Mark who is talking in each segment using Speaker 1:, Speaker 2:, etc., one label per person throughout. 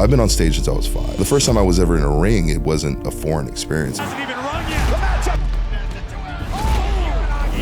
Speaker 1: I've been on stage since I was 5. The first time I was ever in a ring, it wasn't a foreign experience.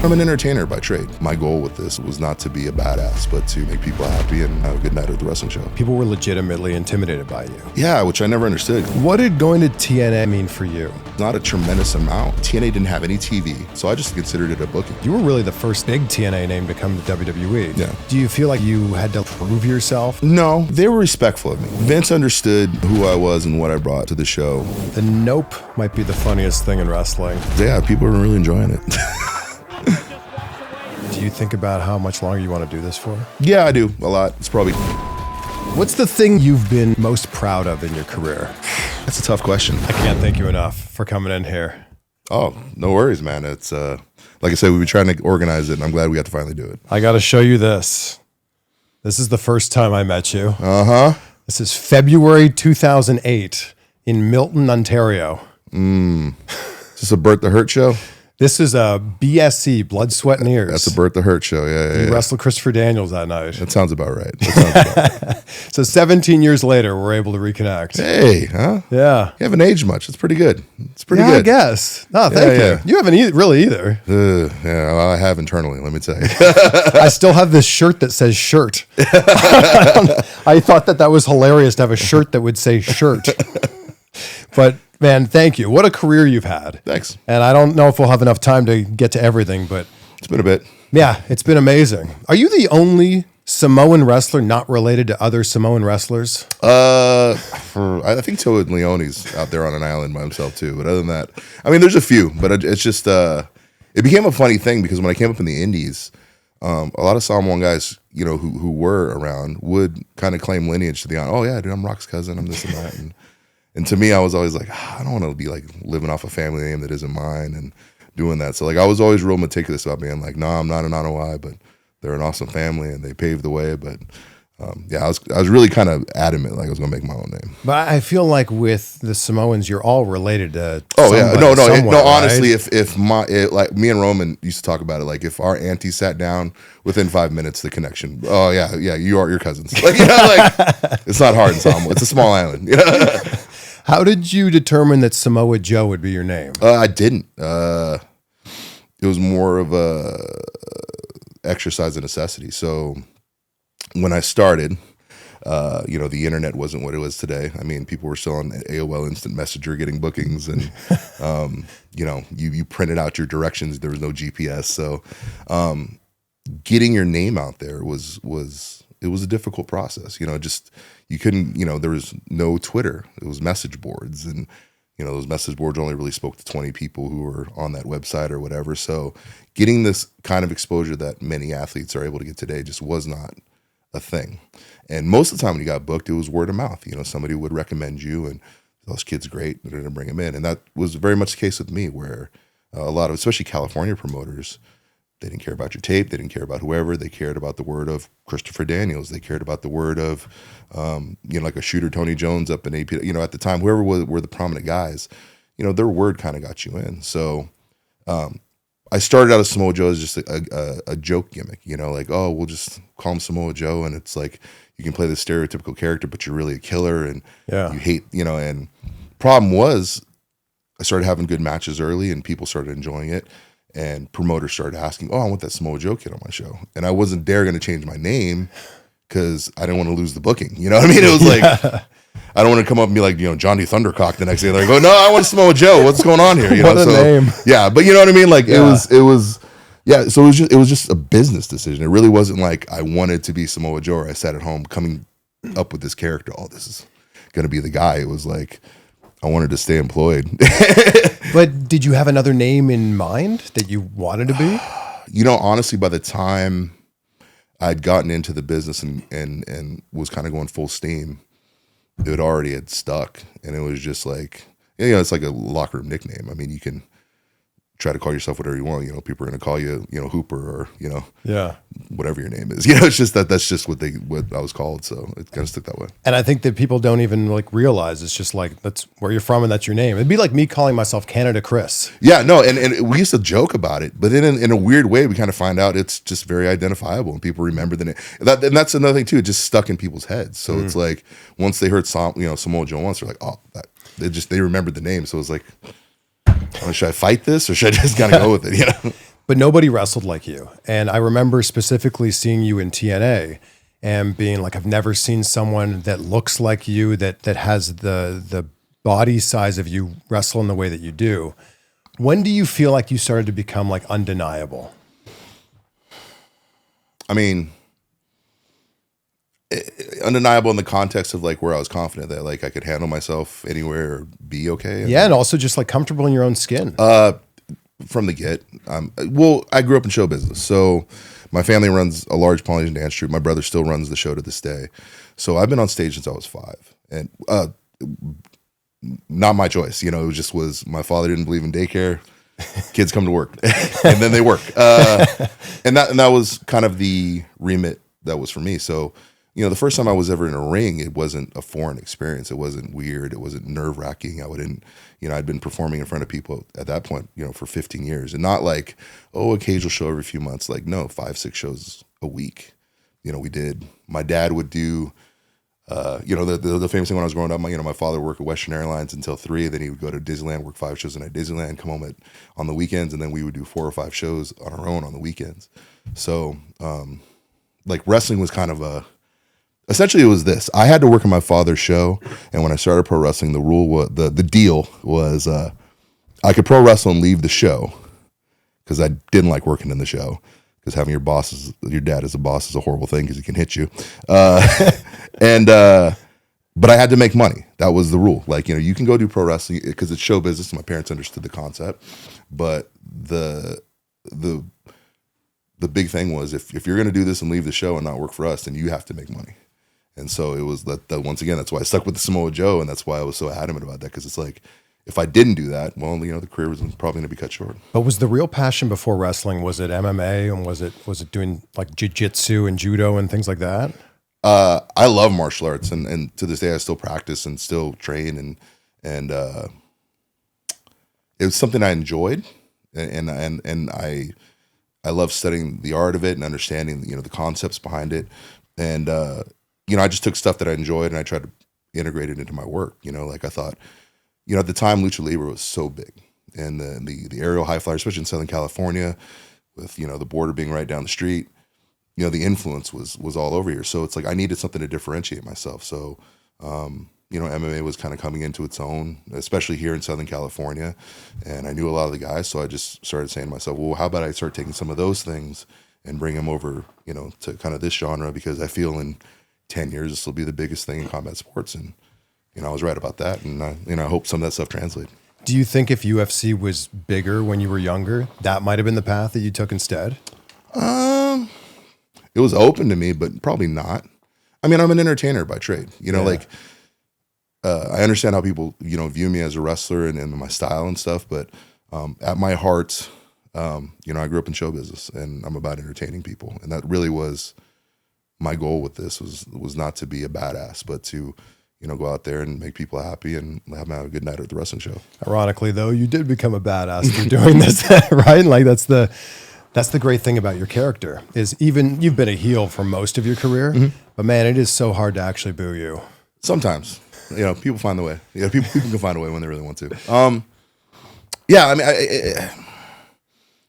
Speaker 1: I'm an entertainer by trade. My goal with this was not to be a badass, but to make people happy and have a good night at the wrestling show.
Speaker 2: People were legitimately intimidated by you.
Speaker 1: Yeah, which I never understood.
Speaker 2: What did going to TNA mean for you?
Speaker 1: Not a tremendous amount. TNA didn't have any TV, so I just considered it a booking.
Speaker 2: You were really the first big TNA name to come to WWE.
Speaker 1: Yeah.
Speaker 2: Do you feel like you had to prove yourself?
Speaker 1: No, they were respectful of me. Vince understood who I was and what I brought to the show.
Speaker 2: The nope might be the funniest thing in wrestling.
Speaker 1: Yeah, people are really enjoying it.
Speaker 2: Do you think about how much longer you want to do this for?
Speaker 1: Yeah, I do, a lot. It's probably...
Speaker 2: What's the thing you've been most proud of in your career?
Speaker 1: That's a tough question.
Speaker 2: I can't thank you enough for coming in here.
Speaker 1: Oh, no worries, man. It's, like I said, we've been trying to organize it, and I'm glad we got to finally do it.
Speaker 2: I got to show you this. This is the first time I met you.
Speaker 1: Uh-huh.
Speaker 2: This is February 2008 in Milton, Ontario.
Speaker 1: Is this a Burt the Hurt show?
Speaker 2: This is a BSC, Blood, Sweat, and Ears.
Speaker 1: That's a Burt the Hurt show, yeah.
Speaker 2: You wrestled Christopher Daniels that night.
Speaker 1: That sounds about right.
Speaker 2: So 17 years later, we're able to reconnect.
Speaker 1: Hey, huh?
Speaker 2: Yeah.
Speaker 1: You haven't aged much. It's pretty good. It's pretty
Speaker 2: Yeah,
Speaker 1: good.
Speaker 2: I guess. No, thank you. You haven't really either.
Speaker 1: Yeah, well, I have internally, let me tell you.
Speaker 2: I still have this shirt that says shirt. I thought that was hilarious to have a shirt that would say shirt. But man, thank you. What a career you've had.
Speaker 1: Thanks.
Speaker 2: And I don't know if we'll have enough time to get to everything, but
Speaker 1: it's been a bit.
Speaker 2: Yeah, it's been amazing. Are you the only Samoan wrestler not related to other Samoan wrestlers?
Speaker 1: I think Toad Leone's out there on an island by himself too. But other than that, I mean, there's a few, but it's just, it became a funny thing because when I came up in the Indies, a lot of Samoan guys, you know, who were around would kind of claim lineage to the, oh yeah, dude, I'm Rock's cousin, I'm this and that. And to me, I was always like, I don't want to be like living off a family name that isn't mine and doing that. So like, I was always real meticulous about being like, no, I'm not an Anawai, but they're an awesome family and they paved the way. But yeah, I was really kind of adamant, like I was going to make my own name.
Speaker 2: But I feel like with the Samoans, you're all related to.
Speaker 1: Oh yeah, no.
Speaker 2: Right?
Speaker 1: Honestly, if like me and Roman used to talk about it, like if our auntie sat down within 5 minutes, the connection. Oh yeah, you're cousins. Like like it's not hard in Samoa. It's a small island.
Speaker 2: How did you determine that Samoa Joe would be your name?
Speaker 1: I didn't. It was more of a exercise of necessity. So when I started, the internet wasn't what it was today. I mean, people were still on AOL Instant Messenger getting bookings, and you printed out your directions. There was no GPS, so getting your name out there was a difficult process. You couldn't, there was no Twitter. It was message boards, and those message boards only really spoke to 20 people who were on that website or whatever. So getting this kind of exposure that many athletes are able to get today just was not a thing. And most of the time when you got booked, it was word of mouth. Somebody would recommend you, and this kid's great, they're going to bring him in. And that was very much the case with me, where a lot of, especially California promoters, they didn't care about your tape. They didn't care about whoever. They cared about the word of Christopher Daniels. They cared about the word of, like a shooter, Tony Jones up in AP. At the time, whoever were the prominent guys, their word kind of got you in. So I started out as Samoa Joe as just a joke gimmick, like, oh, we'll just call him Samoa Joe. And it's like, you can play this stereotypical character, but you're really a killer. And you hate, and problem was I started having good matches early and people started enjoying it. And promoters started asking, oh, I want that Samoa Joe kid on my show. And I wasn't going to change my name because I didn't want to lose the booking. You know what I mean? It was like, I don't want to come up and be like, Johnny Thundercock the next day. They're like, no, I want Samoa Joe. What's going on here?
Speaker 2: What a name.
Speaker 1: Yeah, but you know what I mean? Like it was, so it was just a business decision. It really wasn't like I wanted to be Samoa Joe or I sat at home coming up with this character. Oh, this is going to be the guy. It was like, I wanted to stay employed.
Speaker 2: But did you have another name in mind that you wanted to be?
Speaker 1: Honestly, by the time I'd gotten into the business and was kind of going full steam, it already had stuck. And it was just like, it's like a locker room nickname. I mean, you can try to call yourself whatever you want. People are going to call you, Hooper or,
Speaker 2: Yeah.
Speaker 1: whatever your name is. It's just that's just what I was called. So it kind of stuck that way.
Speaker 2: And I think that people don't even like realize it's just like, that's where you're from and that's your name. It'd be like me calling myself Canada Chris.
Speaker 1: Yeah, no. And we used to joke about it, but then in a weird way, we kind of find out it's just very identifiable and people remember the name. And that's another thing too. It just stuck in people's heads. So it's like, once they heard Samoa Joe once, they're like, oh, they remembered the name. So it was like, should I fight this or should I just kind of go with it?
Speaker 2: But nobody wrestled like you. And I remember specifically seeing you in TNA and being like, I've never seen someone that looks like you, that has the body size of you wrestle in the way that you do. When do you feel like you started to become like undeniable?
Speaker 1: I mean, undeniable in the context of like where I was confident that like I could handle myself anywhere or be okay.
Speaker 2: Yeah, and also just like comfortable in your own skin.
Speaker 1: From the get, I grew up in show business, so my family runs a large Polynesian dance troupe. My brother still runs the show to this day. So I've been on stage since I was 5, and not my choice. It was my father didn't believe in daycare. Kids come to work, and then they work, and that was kind of the remit that was for me. So. The first time I was ever in a ring, it wasn't a foreign experience. It wasn't weird. It wasn't nerve-wracking. I'd been performing in front of people at that point, for 15 years. And not like, occasional show every few months. Like, no, 5-6 shows a week. We did. My dad would do, the famous thing when I was growing up, my father worked at Western Airlines until 3. Then he would go to Disneyland, work 5 shows a night at Disneyland, come home on the weekends, and then we would do 4 or 5 shows on our own on the weekends. So, wrestling was kind of essentially, it was this. I had to work on my father's show, and when I started pro wrestling, the rule was the deal was I could pro wrestle and leave the show because I didn't like working in the show because having your dad as a boss is a horrible thing because he can hit you, but I had to make money. That was the rule. Like you can go do pro wrestling because it's show business. And my parents understood the concept, but the big thing was if you're going to do this and leave the show and not work for us, then you have to make money. And so it was that once again, that's why I stuck with the Samoa Joe, and that's why I was so adamant about that, because it's like, if I didn't do that, well, the career was probably going to be cut short.
Speaker 2: But was the real passion before wrestling, was it MMA, and was it doing like jiu-jitsu and judo and things like that?
Speaker 1: I love martial arts, and to this day I still practice and still train, and it was something I enjoyed, and I love studying the art of it and understanding the concepts behind it, and I just took stuff that I enjoyed and I tried to integrate it into my work. I thought, at the time Lucha Libre was so big, and the aerial high flyers, especially in Southern California, with the border being right down the street, the influence was all over here. So it's like I needed something to differentiate myself. So MMA was kind of coming into its own, especially here in Southern California, and I knew a lot of the guys. So I just started saying to myself, well, how about I start taking some of those things and bring them over, to kind of this genre, because I feel in 10 years this will be the biggest thing in combat sports. And I was right about that, and I hope some of that stuff translated.
Speaker 2: Do you think if UFC was bigger when you were younger, that might have been the path that you took instead?
Speaker 1: It was open to me, but probably not. I mean, I'm an entertainer by trade. I understand how people view me as a wrestler and my style and stuff, but at my heart, I grew up in show business, and I'm about entertaining people, and that really was my goal with this, was not to be a badass, but to go out there and make people happy and have a good night at the wrestling show. Ironically,
Speaker 2: though, you did become a badass through doing this, right? Like that's the great thing about your character, is even you've been a heel for most of your career, but man, it is so hard to actually boo you.
Speaker 1: Sometimes, people find the way. People can find a way when they really want to. Yeah,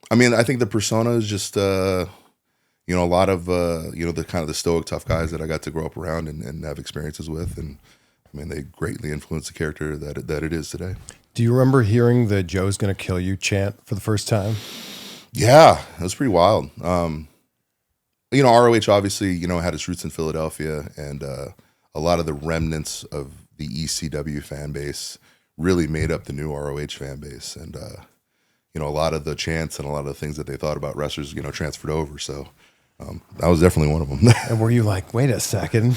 Speaker 1: I think the persona is just a lot of the kind of the stoic tough guys that I got to grow up around and have experiences with, and they greatly influenced the character that it is today.
Speaker 2: Do you remember hearing the "Joe's gonna kill you" chant for the first time?
Speaker 1: Yeah, it was pretty wild. ROH obviously had its roots in Philadelphia, and a lot of the remnants of the ECW fan base really made up the new ROH fan base, and a lot of the chants and a lot of the things that they thought about wrestlers transferred over. So that was definitely one of them.
Speaker 2: And were you like, wait a second,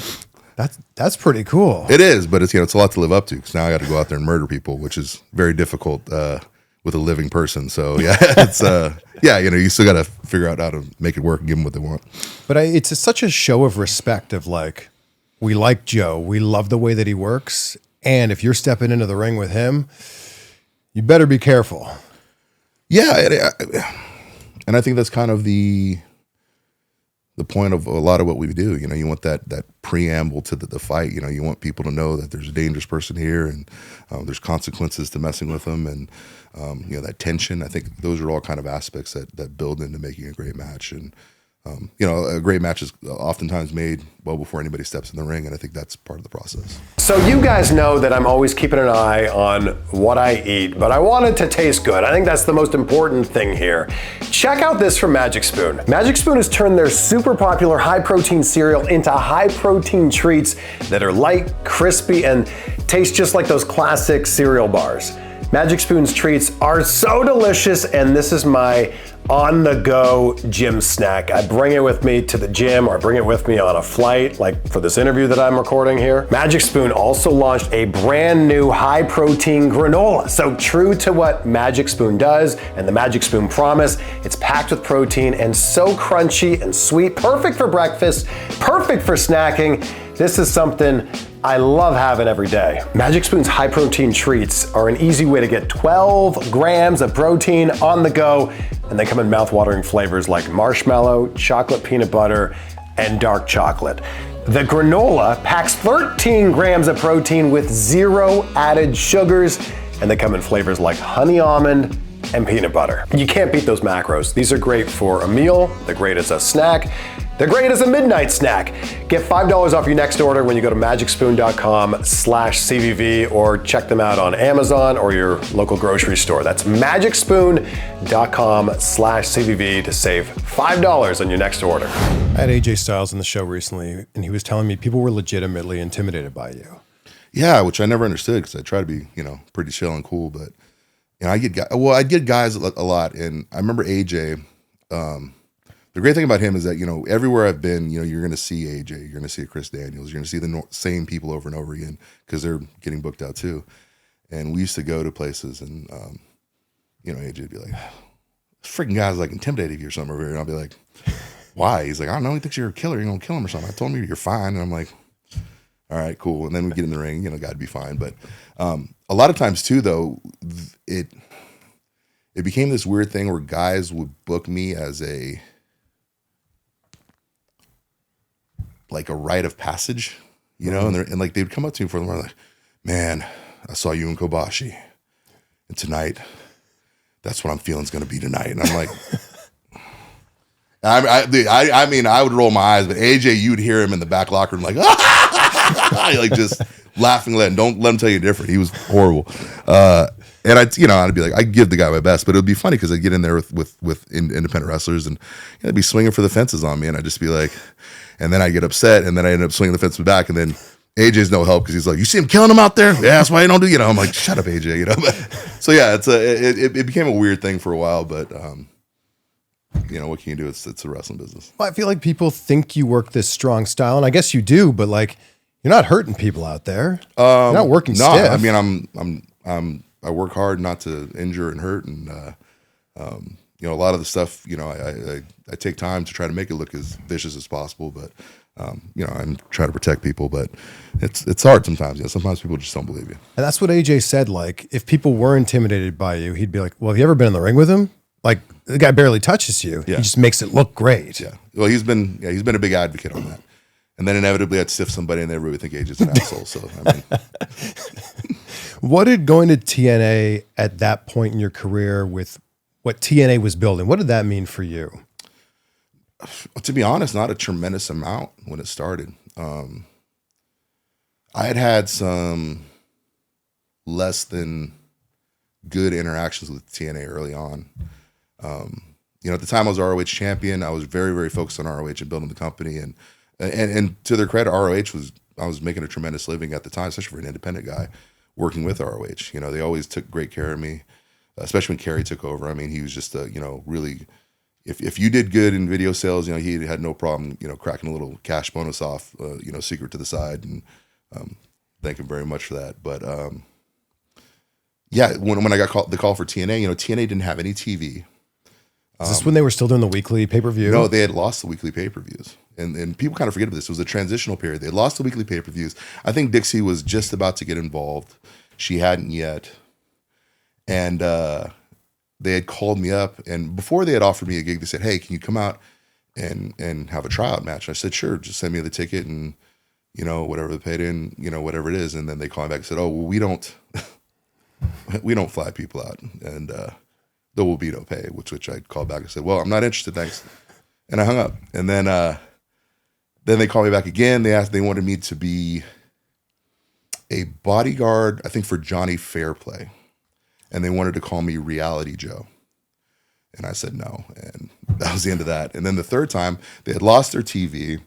Speaker 2: that's pretty cool?
Speaker 1: It is, but it's a lot to live up to, because now I got to go out there and murder people, which is very difficult with a living person. So yeah, it's yeah, you still got to figure out how to make it work and give them what they want.
Speaker 2: But it's such a show of respect of like, we like Joe, we love the way that he works, and if you're stepping into the ring with him, you better be careful.
Speaker 1: Yeah, and I think that's kind of the point of a lot of what we do. You want that preamble to the fight. You want people to know that there's a dangerous person here, and there's consequences to messing with them, and that tension. I think those are all kind of aspects that build into making a great match. And a great match is oftentimes made well before anybody steps in the ring, and I think that's part of the process.
Speaker 3: So you guys know that I'm always keeping an eye on what I eat, but I want it to taste good. I think that's the most important thing here. Check out this from Magic Spoon. Magic Spoon has turned their super popular high-protein cereal into high-protein treats that are light, crispy, and taste just like those classic cereal bars. Magic Spoon's treats are so delicious, and this is my on-the-go gym snack. I bring it with me to the gym, or I bring it with me on a flight, like for this interview that I'm recording here. Magic Spoon also launched a brand new high-protein granola. So true to what Magic Spoon does and the Magic Spoon promise, it's packed with protein and so crunchy and sweet, perfect for breakfast, perfect for snacking. This is something I love having every day. Magic Spoon's high protein treats are an easy way to get 12 grams of protein on the go, and they come in mouth-watering flavors like marshmallow, chocolate peanut butter, and dark chocolate. The granola packs 13 grams of protein with 0 added sugars, and they come in flavors like honey almond and peanut butter. You can't beat those macros. These are great for a meal, they're great as a snack, they're great as a midnight snack. Get $5 off your next order when you go to magicspoon.com/CVV, or check them out on Amazon or your local grocery store. That's magicspoon.com/CVV to save $5 on your next order.
Speaker 2: I had AJ Styles on the show recently, and he was telling me people were legitimately intimidated by you.
Speaker 1: Yeah, which I never understood, because I try to be, pretty chill and cool, but I get guys a lot, and I remember AJ. The great thing about him is that, everywhere I've been, you're going to see AJ, you're going to see Chris Daniels, you're going to see the same people over and over again, because they're getting booked out too. And we used to go to places, and AJ would be like, "This freaking guy's like intimidating you or something over here," and I'll be like, "Why?" He's like, "I don't know. He thinks you're a killer. You're gonna kill him or something." I told him you're fine, and I'm like, "All right, cool." And then we get in the ring, God'd be fine. But a lot of times too, though, it became this weird thing where guys would book me as a rite of passage, and like they'd come up to me for the morning, like, "Man, I saw you in Kobashi, and tonight, that's what I'm feeling is going to be tonight." And I'm like, I mean, I would roll my eyes, but AJ, you'd hear him in the back locker room, like, like just laughing. Don't let him tell you different. He was horrible. And I'd be like, I'd give the guy my best, but it would be funny because I'd get in there with independent wrestlers, and they'd be swinging for the fences on me, and I'd just be like, and then I get upset, and then I end up swinging the fence back, and then AJ's no help because he's like, "You see him killing him out there? Yeah, that's why you don't do." I'm like, "Shut up, AJ." So yeah, it became a weird thing for a while, but what can you do? It's a wrestling business.
Speaker 2: Well, I feel like people think you work this strong style, and I guess you do, but like, you're not hurting people out there. You're not working stiff.
Speaker 1: I mean, I work hard not to injure and hurt, and a lot of the stuff, I take time to try to make it look as vicious as possible, but I'm trying to protect people, but it's hard sometimes. Sometimes people just don't believe you.
Speaker 2: And that's what AJ said. Like, if people were intimidated by you, he'd be like, "Well, have you ever been in the ring with him? Like, the guy barely touches you. Yeah. He just makes it look great."
Speaker 1: Yeah. Well, he's been a big advocate on that. And then inevitably I'd stiff somebody and they really think AJ's an asshole. So, I mean.
Speaker 2: What did going to TNA at that point in your career with what TNA was building, what did that mean for you?
Speaker 1: To be honest, not a tremendous amount when it started. I had some less than good interactions with TNA early on. At the time I was ROH champion, I was very, very focused on ROH and building the company. And to their credit, I was making a tremendous living at the time, especially for an independent guy working with ROH. They always took great care of me, especially when Kerry took over. I mean, he was just really, if you did good in video sales, he had no problem, cracking a little cash bonus off, secret to the side, and thank him very much for that. But Yeah, when I got the call for TNA, TNA didn't have any TV.
Speaker 2: Is this when they were still doing the weekly pay-per-view?
Speaker 1: No, they had lost the weekly pay-per-views. And people kind of forget about this. It was a transitional period. They had lost the weekly pay-per-views. I think Dixie was just about to get involved. She hadn't yet. And they had called me up. And before they had offered me a gig, they said, hey, can you come out and have a tryout match? And I said, sure, just send me the ticket and, whatever they paid in, whatever it is. And then they called me back and said, oh, well, we don't fly people out. And there will be no pay, which I called back and said, well, I'm not interested, thanks. And I hung up. And then they called me back again. They wanted me to be a bodyguard, I think, for Johnny Fairplay. And they wanted to call me Reality Joe. And I said no. And that was the end of that. And then the third time, they had lost their TV.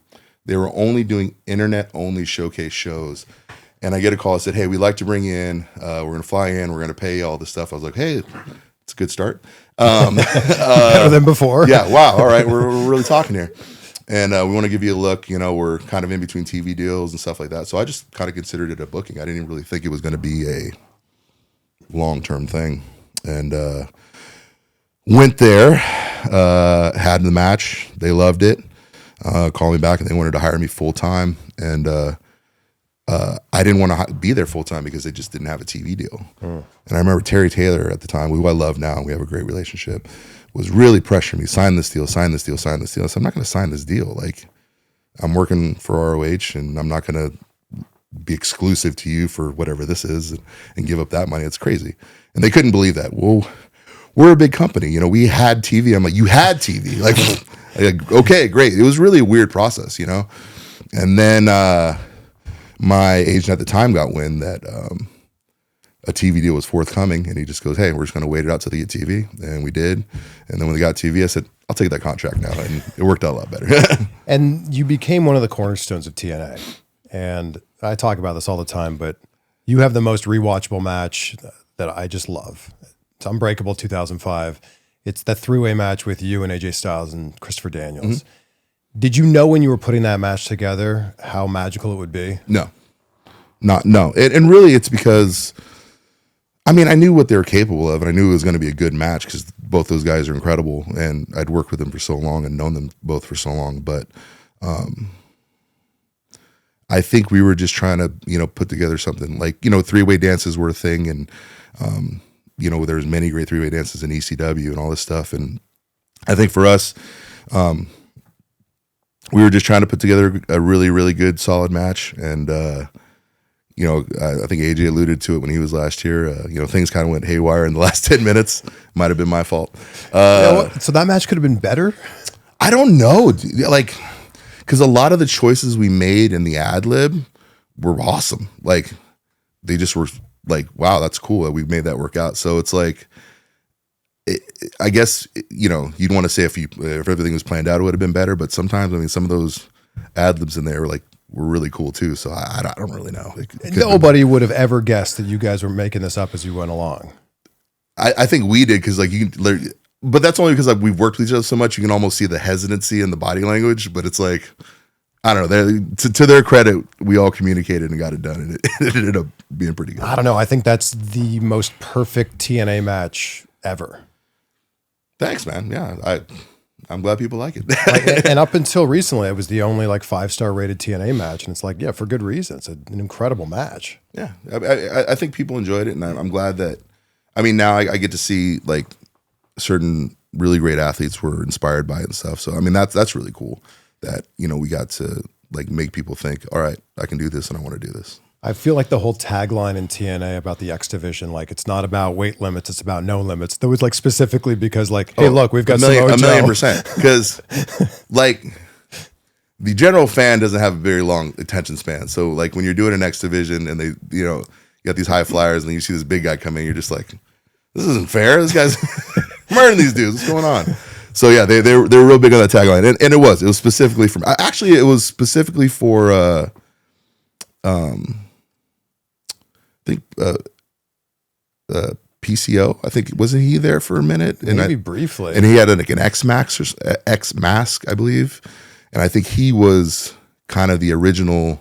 Speaker 1: They were only doing internet-only showcase shows. And I get a call that said, hey, we'd like to bring you in. We're going to fly in. We're going to pay you all this stuff. I was like, hey, it's a good start.
Speaker 2: Better than before.
Speaker 1: Yeah, wow. All right, we're really talking here. And we want to give you a look. We're kind of in between TV deals and stuff like that. So I just kind of considered it a booking. I didn't even really think it was going to be a long-term thing. And went there, had the match. They loved it. Called me back and they wanted to hire me full-time. And I didn't want to be there full-time because they just didn't have a TV deal. And I remember Terry Taylor at the time, who I love now, and we have a great relationship, was really pressuring me, sign this deal, sign this deal, sign this deal. I said, I'm not going to sign this deal. Like, I'm working for ROH, and I'm not going to be exclusive to you for whatever this is and give up that money. It's crazy. And they couldn't believe that. Well, we're a big company. We had TV. I'm like, you had TV. Like, okay, great. It was really a weird process, And then my agent at the time got wind that a TV deal was forthcoming, and he just goes, hey, we're just going to wait it out till they get TV. And we did. And then when they got TV, I said, I'll take that contract now. And it worked out a lot better.
Speaker 2: And you became one of the cornerstones of TNA. And I talk about this all the time, but you have the most rewatchable match that I just love. It's Unbreakable 2005. It's that three-way match with you and AJ Styles and Christopher Daniels. Mm-hmm. Did you know when you were putting that match together how magical it would be?
Speaker 1: No. And really it's because, I knew what they were capable of, and I knew it was going to be a good match because both those guys are incredible, and I'd worked with them for so long and known them both for so long. But I think we were just trying to, put together something like, three-way dances were a thing, and there was many great three-way dances in ECW and all this stuff. And I think for us, we were just trying to put together a really, really good, solid match. And I think AJ alluded to it when he was last here. Things kind of went haywire in the last 10 minutes. Might have been my fault.
Speaker 2: So that match could have been better?
Speaker 1: I don't know. Like, because a lot of the choices we made in the ad lib were awesome. Like, they just were like, wow, that's cool that we made that work out. So it's like, I guess, you'd want to say if everything was planned out, it would have been better. But sometimes, some of those ad libs in there were really cool too. So I don't really know.
Speaker 2: Nobody would have ever guessed that you guys were making this up as you went along.
Speaker 1: I think we did because but that's only because we've worked with each other so much. You can almost see the hesitancy in the body language. But it's like, I don't know. To their credit, we all communicated and got it done, and it ended up being pretty good.
Speaker 2: I don't know. I think that's the most perfect TNA match ever.
Speaker 1: Thanks, man. Yeah, I'm glad people like it.
Speaker 2: And up until recently, it was the only 5-star rated TNA match, and it's like, yeah, for good reason. It's an incredible match.
Speaker 1: Yeah, I think people enjoyed it, and I'm glad that. Now I get to see certain really great athletes were inspired by it and stuff. So that's really cool that we got to make people think, all right, I can do this and I want to do this.
Speaker 2: I feel like the whole tagline in TNA about the X division, it's not about weight limits, it's about no limits. That was specifically because hey, look, we've got Samoa Joe.
Speaker 1: 1,000,000%. Because the general fan doesn't have a very long attention span. So when you're doing an X division and they, you got these high flyers and then you see this big guy come in, you're just like, this isn't fair. This guy's murdering these dudes. What's going on? So yeah, they're real big on that tagline, and it was specifically from. Actually, it was specifically for. I think PCO. I think wasn't he there for a minute? And
Speaker 2: maybe briefly.
Speaker 1: And he had an X mask, I believe, and I think he was kind of the original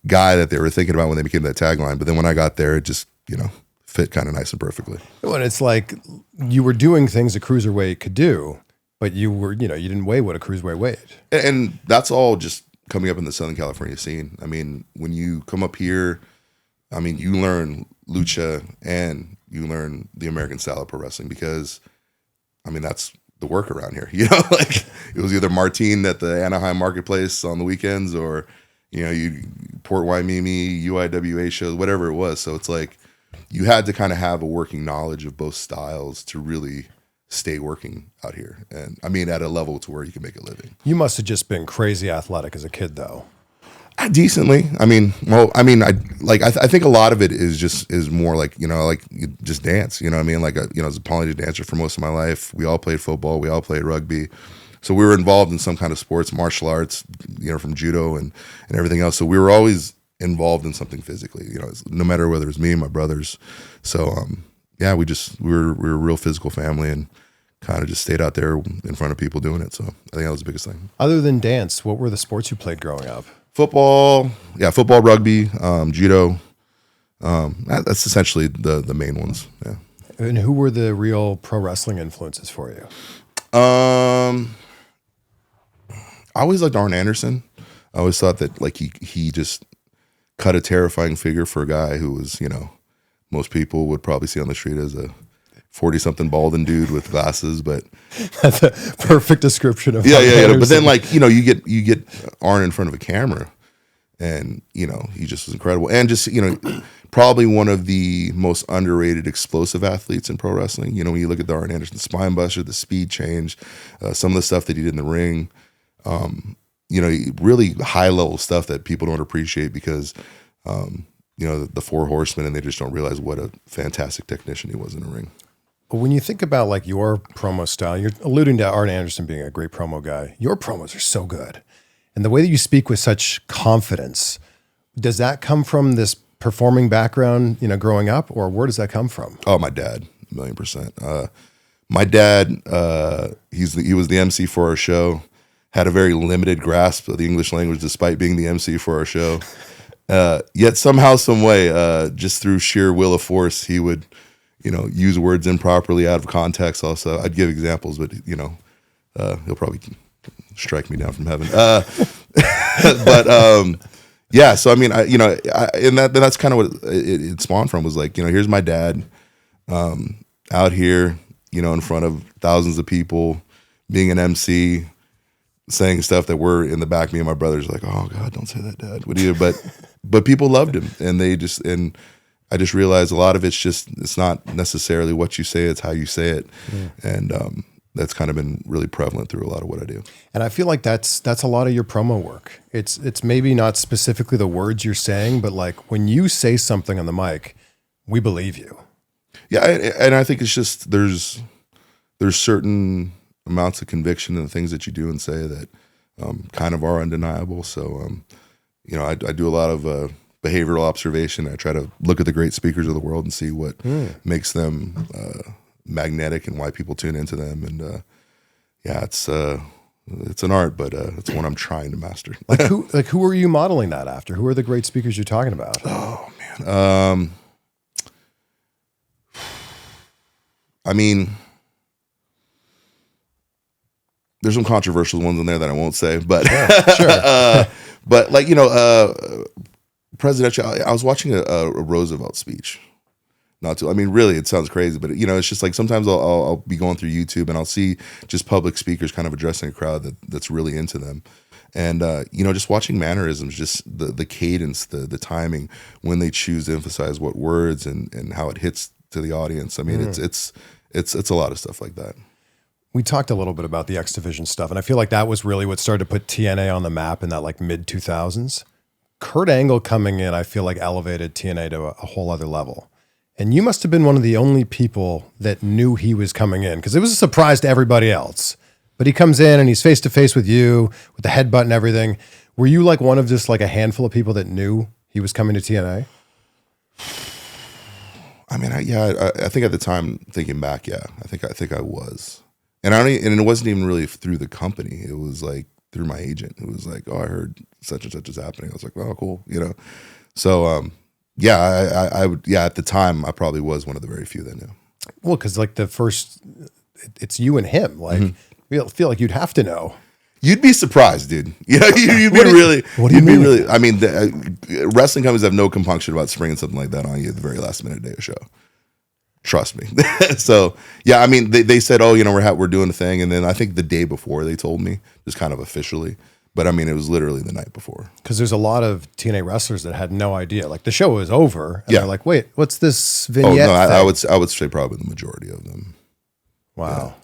Speaker 1: guy that they were thinking about when they became that tagline. But then when I got there, it just fit kind of nice and perfectly.
Speaker 2: Well, and it's like you were doing things a cruiserweight could do, but you were, you didn't weigh what a cruiserweight weighed.
Speaker 1: And that's all just coming up in the Southern California scene. I mean, when you come up here, I mean, you learn lucha and you learn the American style of pro wrestling because, I mean, that's the work around here. Like it was either Martine at the Anaheim Marketplace on the weekends or, you Port Waimimi, UIWA shows, whatever it was. So it's like you had to kind of have a working knowledge of both styles to really stay working out here. And I mean, at a level to where you can make a living.
Speaker 2: You must have just been crazy athletic as a kid, though.
Speaker 1: Decently. I mean, I think a lot of it is more like, like you just dance, I mean? Like, as a Polynesian dancer for most of my life, we all played football, we all played rugby. So we were involved in some kind of sports, martial arts, from judo and everything else. So we were always involved in something physically, no matter whether it was me and my brothers. So, yeah, we were a real physical family and kind of just stayed out there in front of people doing it. So I think that was the biggest thing.
Speaker 2: Other than dance, what were the sports you played growing up?
Speaker 1: Football, rugby, judo. That's essentially the main ones. Yeah.
Speaker 2: And who were the real pro wrestling influences for you?
Speaker 1: I always liked Arn Anderson. I always thought that like he just cut a terrifying figure for a guy who was, most people would probably see on the street as a 40-something balding dude with glasses, but
Speaker 2: that's a perfect description of
Speaker 1: yeah. But then like, you get Arn in front of a camera and, he just was incredible. And just, probably one of the most underrated explosive athletes in pro wrestling. When you look at the Arn Anderson spine buster, the speed change, some of the stuff that he did in the ring, really high level stuff that people don't appreciate because, the four horsemen, and they just don't realize what a fantastic technician he was in the ring.
Speaker 2: When you think about like your promo style, you're alluding to Arn Anderson being a great promo guy. Your promos are so good. And the way that you speak with such confidence, does that come from this performing background, growing up, or where does that come from?
Speaker 1: Oh, my dad, 1,000,000%. My dad, he was the MC for our show, had a very limited grasp of the English language despite being the MC for our show. Yet somehow, some way, just through sheer will of force, he would, use words improperly out of context. Also, I'd give examples, but he'll probably strike me down from heaven. Yeah. So I mean, and that's kind of what it spawned from. Was like, here's my dad, out here, in front of thousands of people, being an MC, saying stuff that we're in the back. Me and my brothers like, oh God, don't say that, Dad. What do you? But people loved him, and I just realized a lot of it's not necessarily what you say, it's how you say it. Yeah. And that's kind of been really prevalent through a lot of what I do.
Speaker 2: And I feel like that's a lot of your promo work. It's maybe not specifically the words you're saying, but like when you say something on the mic, we believe you.
Speaker 1: Yeah, and I think it's just there's certain amounts of conviction in the things that you do and say that kind of are undeniable. So, I do a lot of behavioral observation. I try to look at the great speakers of the world and see what makes them magnetic and why people tune into them. And it's an art, but it's one I'm trying to master.
Speaker 2: who are you modeling that after? Who are the great speakers you're talking about?
Speaker 1: Oh man, I mean, there's some controversial ones in there that I won't say, but sure. But like presidential. I was watching a Roosevelt speech. Really, it sounds crazy, but it's just like sometimes I'll be going through YouTube and I'll see just public speakers kind of addressing a crowd that's really into them, and just watching mannerisms, just the cadence, the timing when they choose to emphasize what words and how it hits to the audience. I mean, it's a lot of stuff like that.
Speaker 2: We talked a little bit about the X Division stuff, and I feel like that was really what started to put TNA on the map in that like mid 2000s. Kurt Angle coming in, I feel like elevated TNA to a whole other level. And you must have been one of the only people that knew he was coming in, because it was a surprise to everybody else. But he comes in and he's face to face with you with the headbutt and everything. Were you like one of just like a handful of people that knew he was coming to TNA?
Speaker 1: I mean, I think at the time, thinking back, I think I was. And it wasn't even really through the company. It was like through my agent. It was like, oh, I heard such and such is happening. I was like, oh, cool, So, Yeah, I would. Yeah, at the time, I probably was one of the very few that knew.
Speaker 2: Well, because like the first, it's you and him. Like, you feel like you'd have to know.
Speaker 1: You'd be surprised, dude. You know, you'd be really. What do you mean? Really, I mean, wrestling companies have no compunction about springing something like that on you at the very last minute day of show. Trust me. So yeah, I mean, they said, oh, you know, we're doing a thing, and then I think the day before they told me, just kind of officially. But I mean, it was literally the night before.
Speaker 2: Because there's a lot of TNA wrestlers that had no idea. Like the show was over, and they're like, "Wait, what's this vignette?"
Speaker 1: Oh no, I would say probably the majority of them.
Speaker 2: Wow.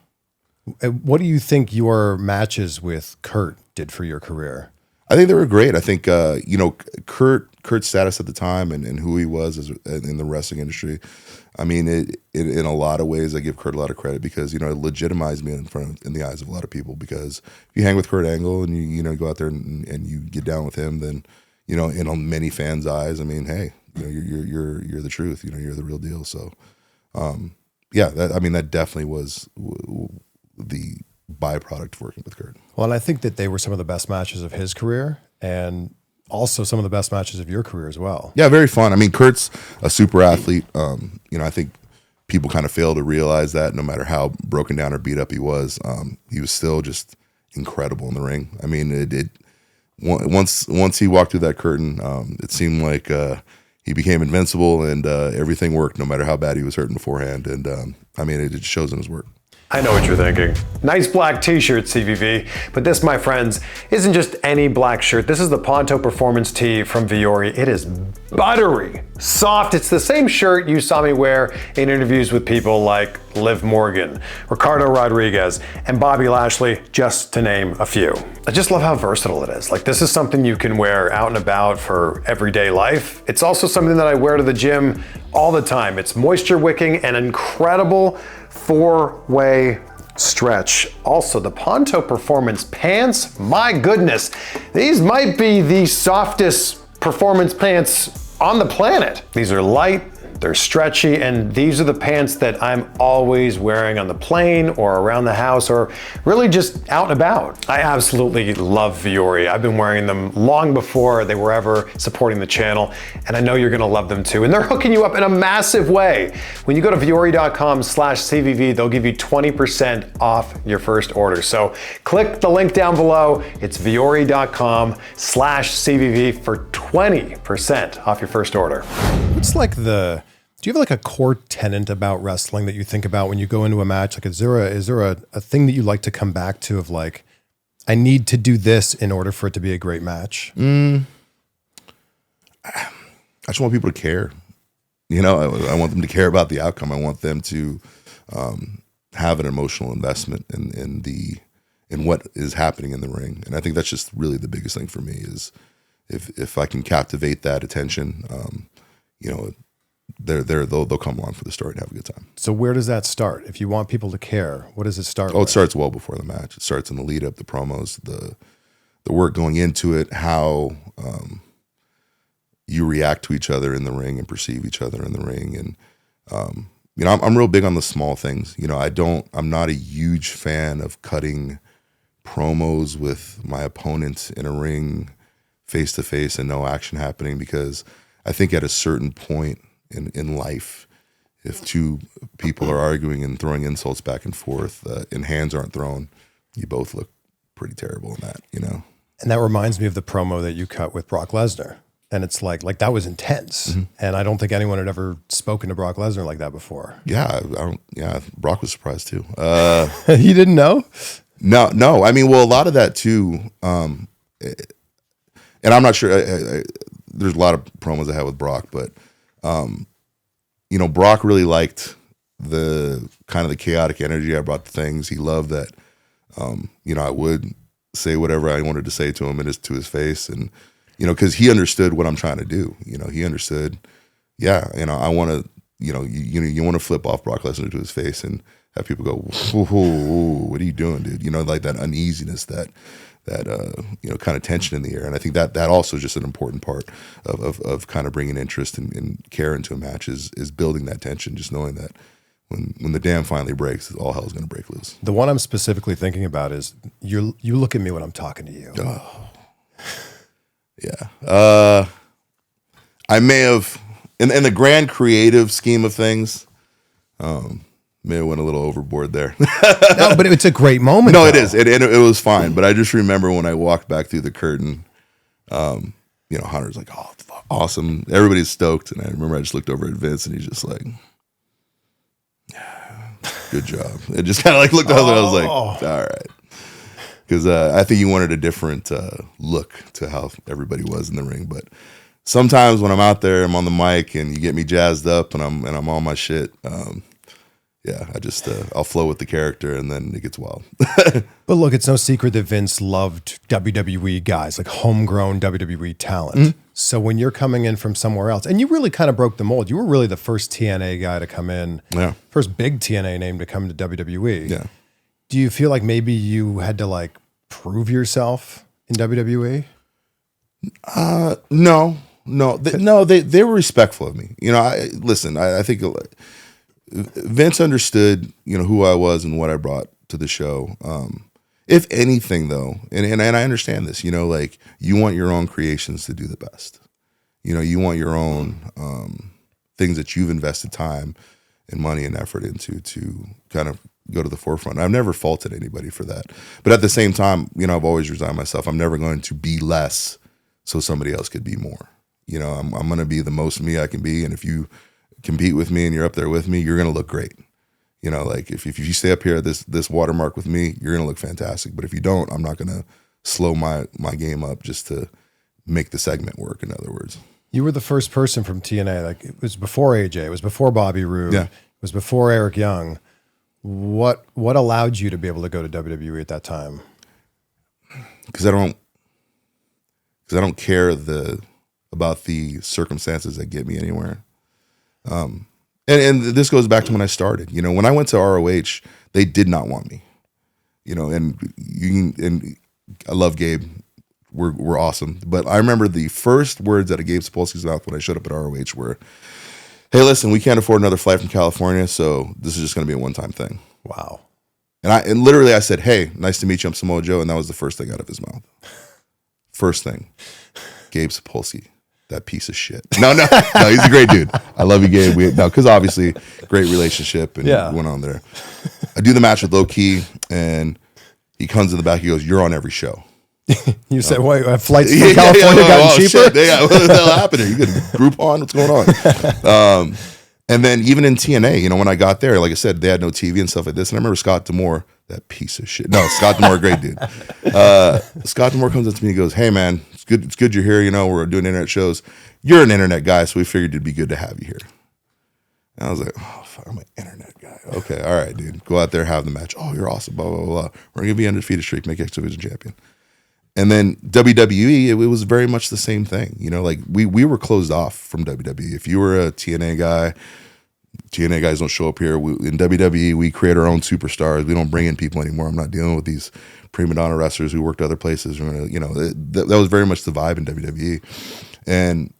Speaker 2: Yeah. What do you think your matches with Kurt did for your career?
Speaker 1: I think they were great. I think you know, Kurt's status at the time and who he was in the wrestling industry. I mean, in a lot of ways, I give Kurt a lot of credit because, you know, it legitimized me in the eyes of a lot of people. Because if you hang with Kurt Angle and you know, go out there and you get down with him, then, you know, in many fans' eyes, I mean, hey, you know, you're the truth. You know, you're the real deal. So, yeah, that definitely was the byproduct of working with Kurt.
Speaker 2: Well, and I think that they were some of the best matches of his career, and also some of the best matches of your career as well.
Speaker 1: Yeah, very fun. I mean, Kurt's a super athlete. You know, I think people kind of fail to realize that no matter how broken down or beat up he was still just incredible in the ring. I mean, once he walked through that curtain, it seemed like he became invincible, and everything worked no matter how bad he was hurting beforehand. And I mean, it shows in his work.
Speaker 3: I know what you're thinking. Nice black t-shirt, CVV. But this, my friends, isn't just any black shirt. This is the Ponto Performance tee from Viore. It is buttery, soft. It's the same shirt you saw me wear in interviews with people like Liv Morgan, Ricardo Rodriguez, and Bobby Lashley, just to name a few. I just love how versatile it is. Like, this is something you can wear out and about for everyday life. It's also something that I wear to the gym all the time. It's moisture wicking and incredible four-way stretch. Also, the Ponto Performance pants, my goodness, these might be the softest performance pants on the planet. These are light, they're stretchy, and these are the pants that I'm always wearing on the plane or around the house or really just out and about. I absolutely love Viore. I've been wearing them long before they were ever supporting the channel, and I know you're gonna love them too. And they're hooking you up in a massive way. When you go to viore.com/CVV, they'll give you 20% off your first order. So click the link down below. It's viore.com/CVV for 20% off your first order.
Speaker 2: What's like do you have like a core tenet about wrestling that you think about when you go into a match? Like, is there a thing that you like to come back to of like, I need to do this in order for it to be a great match?
Speaker 1: I just want people to care. You know, I want them to care about the outcome. I want them to have an emotional investment in what is happening in the ring. And I think that's just really the biggest thing for me is if I can captivate that attention, you know, they'll come along for the story and have a good time.
Speaker 2: So where does that start? If you want people to care, what does it start with?
Speaker 1: Oh, it starts well before the match. It starts in the lead up, the promos, the work going into it, how you react to each other in the ring and perceive each other in the ring. And you know, I'm real big on the small things. You know, I'm not a huge fan of cutting promos with my opponent in a ring face to face and no action happening, because I think at a certain point in life, if two people are arguing and throwing insults back and forth and hands aren't thrown, you both look pretty terrible in that, you know?
Speaker 2: And that reminds me of the promo that you cut with Brock Lesnar. And it's like that was intense. Mm-hmm. And I don't think anyone had ever spoken to Brock Lesnar like that before.
Speaker 1: Yeah, Brock was surprised too.
Speaker 2: You didn't know?
Speaker 1: No. I mean, well, a lot of that too, and I'm not sure, there's a lot of promos I had with Brock, but you know, Brock really liked the kind of the chaotic energy I brought to things. He loved that, you know, I would say whatever I wanted to say to him and to his face. And, you know, cause he understood what I'm trying to do. You know, he understood, yeah, you know, I want to, you know, you want to flip off Brock Lesnar to his face and have people go, whoa, what are you doing, dude? You know, like that uneasiness, that you know, kind of tension in the air. And I think that also is just an important part of kind of bringing interest and care into a match is building that tension, just knowing that when the dam finally breaks, all hell's going to break loose.
Speaker 2: The one I'm specifically thinking about is you look at me when I'm talking to you.
Speaker 1: Oh. Yeah. I may have in the grand creative scheme of things, may have went a little overboard there.
Speaker 2: No, but it's a great moment.
Speaker 1: No,
Speaker 2: though.
Speaker 1: it is. It was fine. But I just remember when I walked back through the curtain, Hunter's like, oh, awesome. Everybody's stoked. And I remember I just looked over at Vince and he's just like, yeah, good job. It just kind of like looked over and I was like, all right. Because I think you wanted a different look to how everybody was in the ring. But sometimes when I'm out there, I'm on the mic and you get me jazzed up and I'm on my shit. I just I'll flow with the character and then it gets wild.
Speaker 2: But look, it's no secret that Vince loved WWE guys, like homegrown WWE talent. Mm-hmm. So when you're coming in from somewhere else, and you really kind of broke the mold, you were really the first TNA guy to come in, first big TNA name to come to WWE. Yeah. Do you feel like maybe you had to like prove yourself in WWE?
Speaker 1: No. They were respectful of me. I think Vince understood, who I was and what I brought to the show. If anything, though, and I understand this, like you want your own creations to do the best. You want your own things that you've invested time and money and effort into to kind of go to the forefront. I've never faulted anybody for that. But at the same time, I've always resigned myself. I'm never going to be less so somebody else could be more. I'm going to be the most me I can be. And if you compete with me and you're up there with me, you're going to look great. Like if you stay up here at this watermark with me, you're going to look fantastic. But if you don't, I'm not going to slow my game up just to make the segment work, in other words.
Speaker 2: You were the first person from TNA. Like it was before AJ, it was before Bobby Roode, it was before Eric Young. What allowed you to be able to go to WWE at that time?
Speaker 1: Because I don't care about the circumstances that get me anywhere. And this goes back to when I started. When I went to ROH, they did not want me. And I love Gabe. We're awesome. But I remember the first words out of Gabe Sapolsky's mouth when I showed up at ROH were, "Hey, listen, we can't afford another flight from California, so this is just going to be a one-time thing."
Speaker 2: Wow.
Speaker 1: And literally I said, "Hey, nice to meet you. I'm Samoa Joe," and that was the first thing out of his mouth. First thing, Gabe Sapolsky. That piece of shit. No, he's a great dude. I love you, Gabe. Because obviously, great relationship and went on there. I do the match with Low Key, and he comes in the back. He goes, "You're on every show."
Speaker 2: You said, "Wait, flights from California gotten cheaper?"
Speaker 1: Shit. Yeah, what the hell happened here? You get Groupon? What's going on? And then even in TNA, when I got there, like I said, they had no TV and stuff like this. And I remember Scott D'Amore, that piece of shit. No, Scott D'Amore, great dude. Scott D'Amore comes up to me and goes, "Hey, man, it's good you're here. We're doing internet shows. You're an internet guy, so we figured it'd be good to have you here." And I was like, "Oh, fuck, I'm an internet guy. Okay, all right, dude. Go out there, have the match. Oh, you're awesome, blah, blah, blah. We're going to be undefeated streak, make X Division champion." And then WWE, it was very much the same thing. Like we were closed off from WWE. If you were a TNA guy, TNA guys don't show up here. In WWE, we create our own superstars. We don't bring in people anymore. I'm not dealing with these prima donna wrestlers who worked other places. That was very much the vibe in WWE. And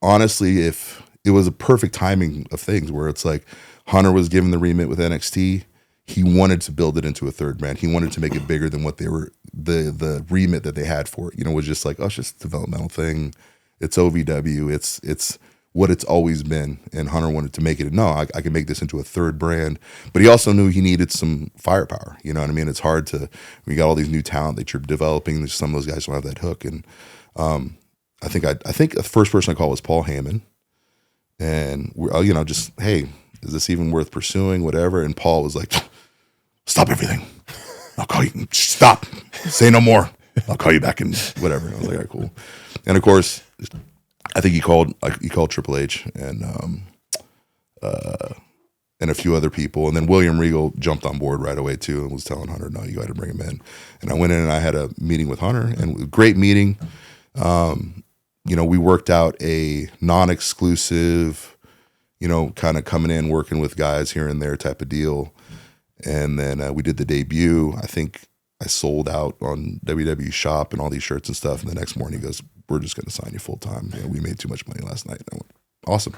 Speaker 1: honestly, if it was a perfect timing of things where it's like Hunter was given the remit with NXT, he wanted to build it into a third brand. He wanted to make it bigger than what they were, the remit that they had for it, was just like, oh, it's just a developmental thing. It's OVW. It's what it's always been. And Hunter wanted to make it, no, I can make this into a third brand. But he also knew he needed some firepower. You know what I mean? It's hard to, we got all these new talent that you're developing. Some of those guys don't have that hook. And I think the first person I called was Paul Heyman. And, just, hey, is this even worth pursuing? Whatever. And Paul was like, "Stop everything. I'll call you. Stop. Say no more. I'll call you back in whatever." And I was like, "All right, cool." And of course, I think he called Triple H and a few other people. And then William Regal jumped on board right away too and was telling Hunter, "No, you got to bring him in." And I went in and I had a meeting with Hunter, and a great meeting. We worked out a non-exclusive, kind of coming in, working with guys here and there type of deal. And then we did the debut. I think I sold out on WWE Shop and all these shirts and stuff. And the next morning he goes, "We're just going to sign you full time. We made too much money last night." And I went, "Awesome."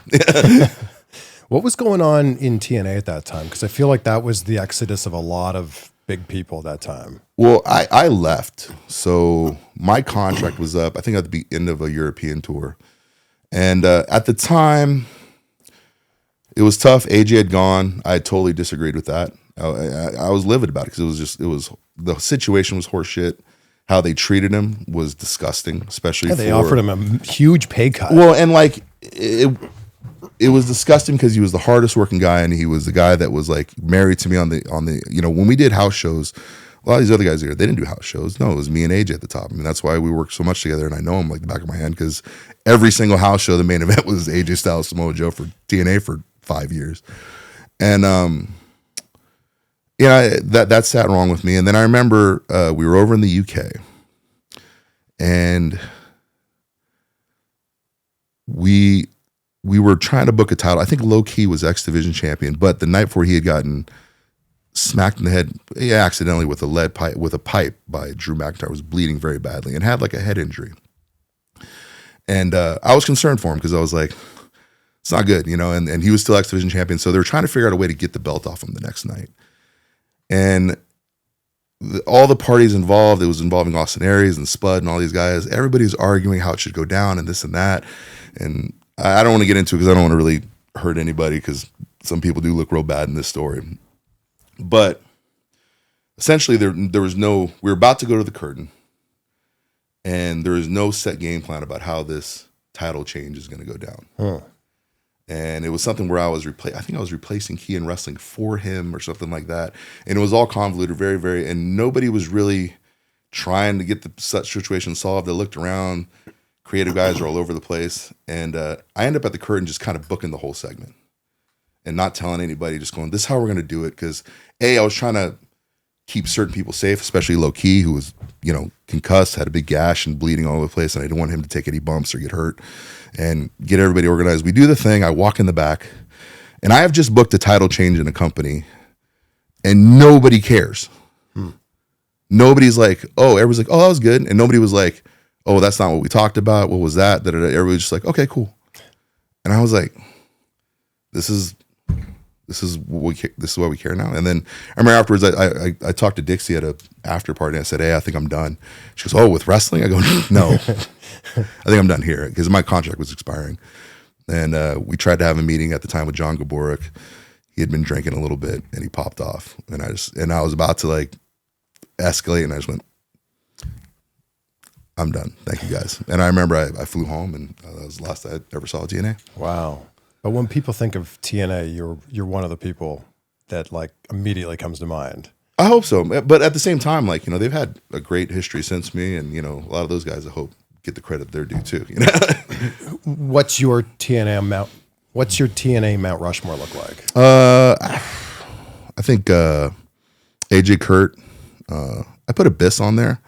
Speaker 2: What was going on in TNA at that time? Because I feel like that was the exodus of a lot of big people at that time.
Speaker 1: Well, I left. So my contract was up, I think at the end of a European tour. And at the time, it was tough. AJ had gone. I totally disagreed with that. I was livid about it because the situation was horseshit. How they treated him was disgusting, especially
Speaker 2: they offered him a huge pay cut.
Speaker 1: Well, and like it was disgusting because he was the hardest working guy, and he was the guy that was like married to me on the when we did house shows. A lot of these other guys here, they didn't do house shows. No, it was me and AJ at the top. I mean, that's why we worked so much together, and I know him like the back of my hand because every single house show, the main event was AJ Styles, Samoa Joe for TNA for 5 years. And that sat wrong with me. And then I remember we were over in the UK, and we were trying to book a title. I think low key was X Division champion, but the night before he had gotten smacked in the head accidentally with a pipe by Drew McIntyre, was bleeding very badly and had like a head injury. And I was concerned for him because I was like, it's not good, and he was still X Division champion. So they were trying to figure out a way to get the belt off him the next night. And all the parties involved, it was involving Austin Aries and Spud and all these guys. Everybody was arguing how it should go down and this and that. And I don't want to get into it because I don't want to really hurt anybody because some people do look real bad in this story. But essentially, there was we were about to go to the curtain, and there was no set game plan about how this title change is going to go down. Huh. And it was something where I think I was replacing Key in wrestling for him or something like that. And it was all convoluted, very, very, and nobody was really trying to get such situation solved. They looked around, creative guys are all over the place. And I ended up at the curtain just kind of booking the whole segment and not telling anybody, just going, this is how we're going to do it. Because I was trying to keep certain people safe, especially Low Key, who was, concussed, had a big gash and bleeding all over the place. And I didn't want him to take any bumps or get hurt, and get everybody organized. We do the thing. I walk in the back, and I have just booked a title change in a company, and nobody cares. Nobody's like, oh, everybody's like, oh, that was good. And nobody was like, oh, that's not what we talked about. What was that? Everybody was just like, okay, cool. And I was like, this is why we care now. And then I remember afterwards, I talked to Dixie at a after party, and I said, hey, I think I'm done. She goes, oh, with wrestling? I go, no, I think I'm done here because my contract was expiring. And we tried to have a meeting at the time with John Gaborik. He had been drinking a little bit, and he popped off. And I was about to like escalate, and I just went, I'm done. Thank you guys. And I remember I flew home, and that was the last I ever saw TNA.
Speaker 2: Wow. But when people think of TNA, you're one of the people that like immediately comes to mind.
Speaker 1: I hope so. But at the same time, like, they've had a great history since me, and, a lot of those guys, I hope, get the credit they're due too.
Speaker 2: What's your TNA Mount Rushmore look like?
Speaker 1: I think AJ Kurt. I put Abyss on there.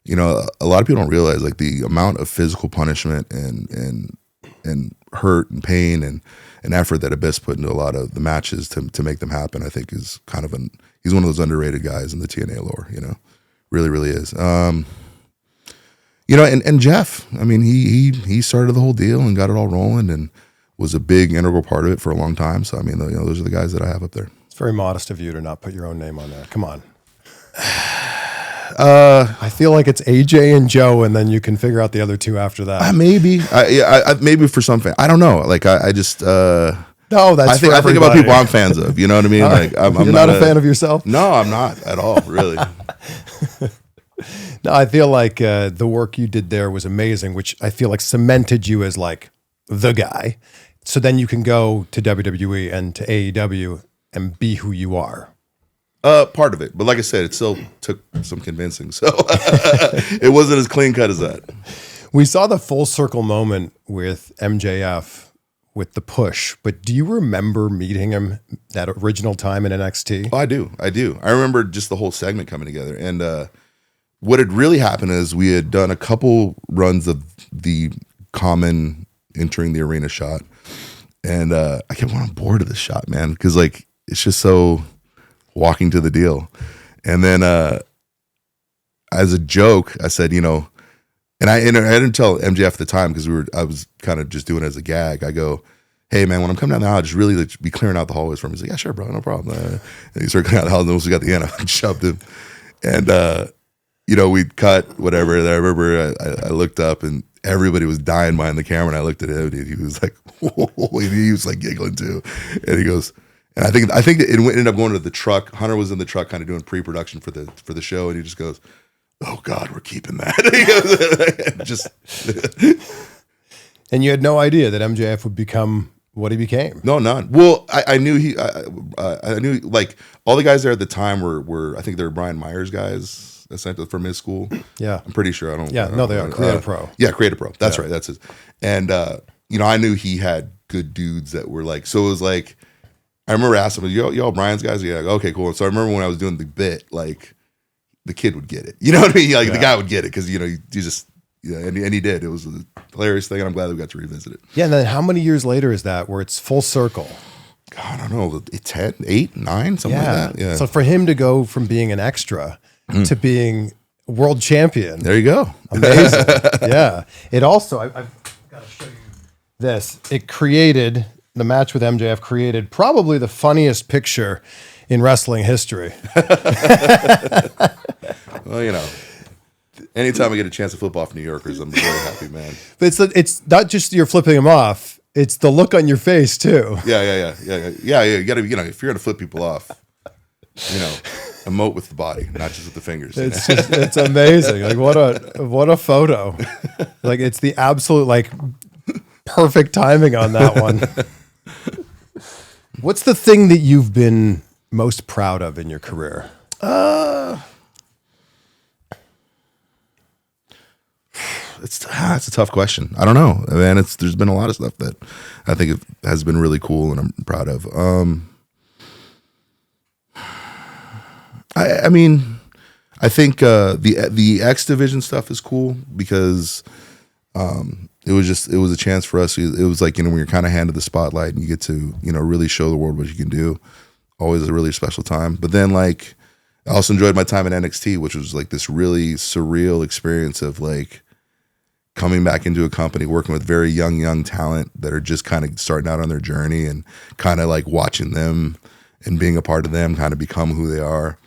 Speaker 1: A lot of people don't realize like the amount of physical punishment and hurt and pain and effort that Abyss put into a lot of the matches to make them happen. I think is kind of he's one of those underrated guys in the TNA lore. Really, really is. And Jeff. I mean, he started the whole deal and got it all rolling and was a big integral part of it for a long time. So I mean, those are the guys that I have up there.
Speaker 2: It's very modest of you to not put your own name on there. Come on. I feel like it's AJ and Joe, and then you can figure out the other two after that.
Speaker 1: Maybe, maybe for some fan. I don't know. Like I just no.
Speaker 2: That's
Speaker 1: I think about people I'm fans of. You know what I mean? Like I'm
Speaker 2: You're not a fan of yourself.
Speaker 1: No, I'm not at all. Really.
Speaker 2: No, I feel like the work you did there was amazing, which I feel like cemented you as like the guy. So then you can go to WWE and to AEW and be who you are.
Speaker 1: Part of it, but like I said, it still took some convincing, so it wasn't as clean cut as that.
Speaker 2: We saw the full circle moment with MJF with the push, but do you remember meeting him that original time in NXT?
Speaker 1: Oh, I do. I remember just the whole segment coming together, and what had really happened is we had done a couple runs of the common entering the arena shot, and I kept going on board of this shot, man, because like it's just so walking to the deal. And then as a joke, I said, and I didn't tell MJF at the time because I was kind of just doing it as a gag. I go, hey man, when I'm coming down the aisle, just really like, be clearing out the hallways for him. He's like, yeah, sure, bro, no problem. And he started clearing out the hall, and then once we got the end, I shoved him. And we cut whatever. And I remember I looked up, and everybody was dying behind the camera, and I looked at him, and he was like, whoa, he was like giggling too, and he goes, and I think it ended up going to the truck. Hunter was in the truck, kind of doing pre-production for the show, and he just goes, "Oh God, we're keeping that." He goes, just,
Speaker 2: and you had no idea that MJF would become what he became.
Speaker 1: No, none. Well, I knew I knew like all the guys there at the time were I think they were Brian Myers guys, essentially from his school.
Speaker 2: Yeah,
Speaker 1: I'm pretty sure.
Speaker 2: They are Creative Pro.
Speaker 1: Yeah, Creative Pro. That's right. That's his. And I knew he had good dudes that were like. So it was like, I remember asking him, "Yo, Brian's guys." Yeah, like, okay, cool. So I remember when I was doing the bit, like the kid would get it. You know what I mean? Like the guy would get it because you just. Yeah, and he did. It was a hilarious thing, and I'm glad we got to revisit it.
Speaker 2: Yeah, and then how many years later is that where it's full circle?
Speaker 1: God, I don't know, 10, 8, 9, something like that. Yeah.
Speaker 2: So for him to go from being an extra to being world champion.
Speaker 1: There you go.
Speaker 2: Amazing. Yeah. It also, I've got to show you this. It created, the match with MJF created probably the funniest picture in wrestling history.
Speaker 1: Well, anytime I get a chance to flip off New Yorkers, I'm very happy, man.
Speaker 2: But it's not just you're flipping them off; it's the look on your face too.
Speaker 1: Yeah. You got to, if you're gonna flip people off, emote with the body, not just with the fingers.
Speaker 2: It's amazing. Like what a photo. Like it's the absolute perfect timing on that one. What's the thing that you've been most proud of in your career?
Speaker 1: It's a tough question. I don't know, man. There's been a lot of stuff that I think has been really cool and I'm proud of. I think the X Division stuff is cool because it was a chance for us. It was like when you're kind of handed the spotlight and you get to really show the world what you can do. Always a really special time. But then I also enjoyed my time in NXT, which was like this really surreal experience of coming back into a company, working with very young talent that are just kind of starting out on their journey and kind of watching them and being a part of them kind of become who they are.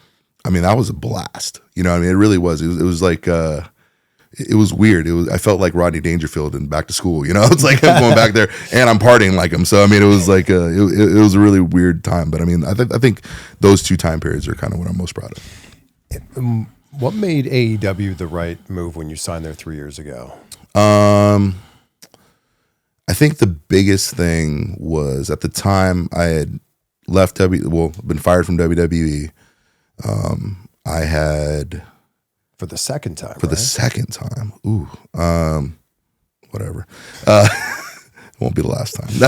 Speaker 1: I mean, that was a blast. It really was. It was like, it was weird. I felt like Rodney Dangerfield and Back to School, It's like I'm going back there and I'm partying like him. So, it was like, it was a really weird time. But I think those two time periods are kind of what I'm most proud of.
Speaker 2: What made AEW the right move when you signed there 3 years ago?
Speaker 1: I think the biggest thing was at the time I had left been fired from WWE. I had
Speaker 2: for the second time.
Speaker 1: The second time. Ooh. Whatever. It won't be the last time. No.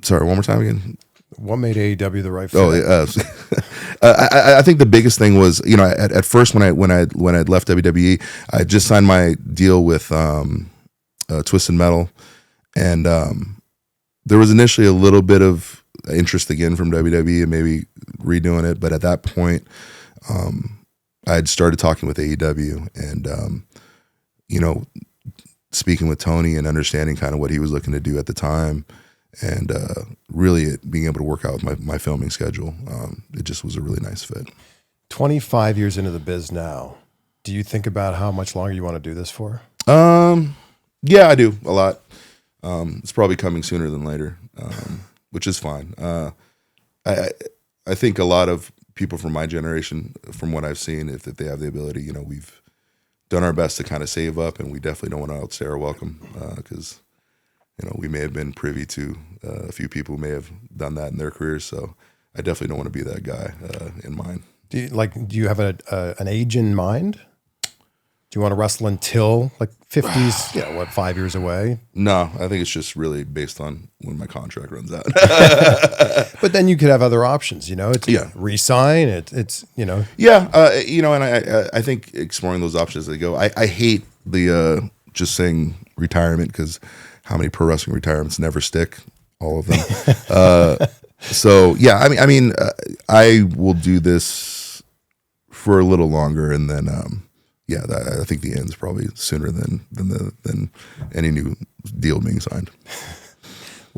Speaker 1: Sorry, one more time again.
Speaker 2: What made AEW the right fit?
Speaker 1: I think the biggest thing was, at first when I'd left WWE, I just signed my deal with Twisted Metal, and there was initially a little bit of interest again from WWE and maybe redoing it, but at that point, I had started talking with AEW and speaking with Tony and understanding kind of what he was looking to do at the time. And really being able to work out with my filming schedule, it just was a really nice fit.
Speaker 2: 25 years into the biz now, do you think about how much longer you want to do this for?
Speaker 1: Yeah, I do a lot. It's probably coming sooner than later, which is fine. I think a lot of people from my generation, from what I've seen, if they have the ability, we've done our best to kind of save up, and we definitely don't want to outstay our welcome because we may have been privy to a few people who may have done that in their careers. So I definitely don't want to be that guy in mind.
Speaker 2: Do you have an age in mind? Do you want to wrestle until 50s, 5 years away?
Speaker 1: No, I think it's just really based on when my contract runs out.
Speaker 2: But then you could have other options, it's re-sign, it's.
Speaker 1: Yeah, and I think exploring those options as they go. I hate the just saying retirement because how many pro wrestling retirements never stick? All of them. So yeah, I will do this for a little longer, and then I think the end's probably sooner than any new deal being signed.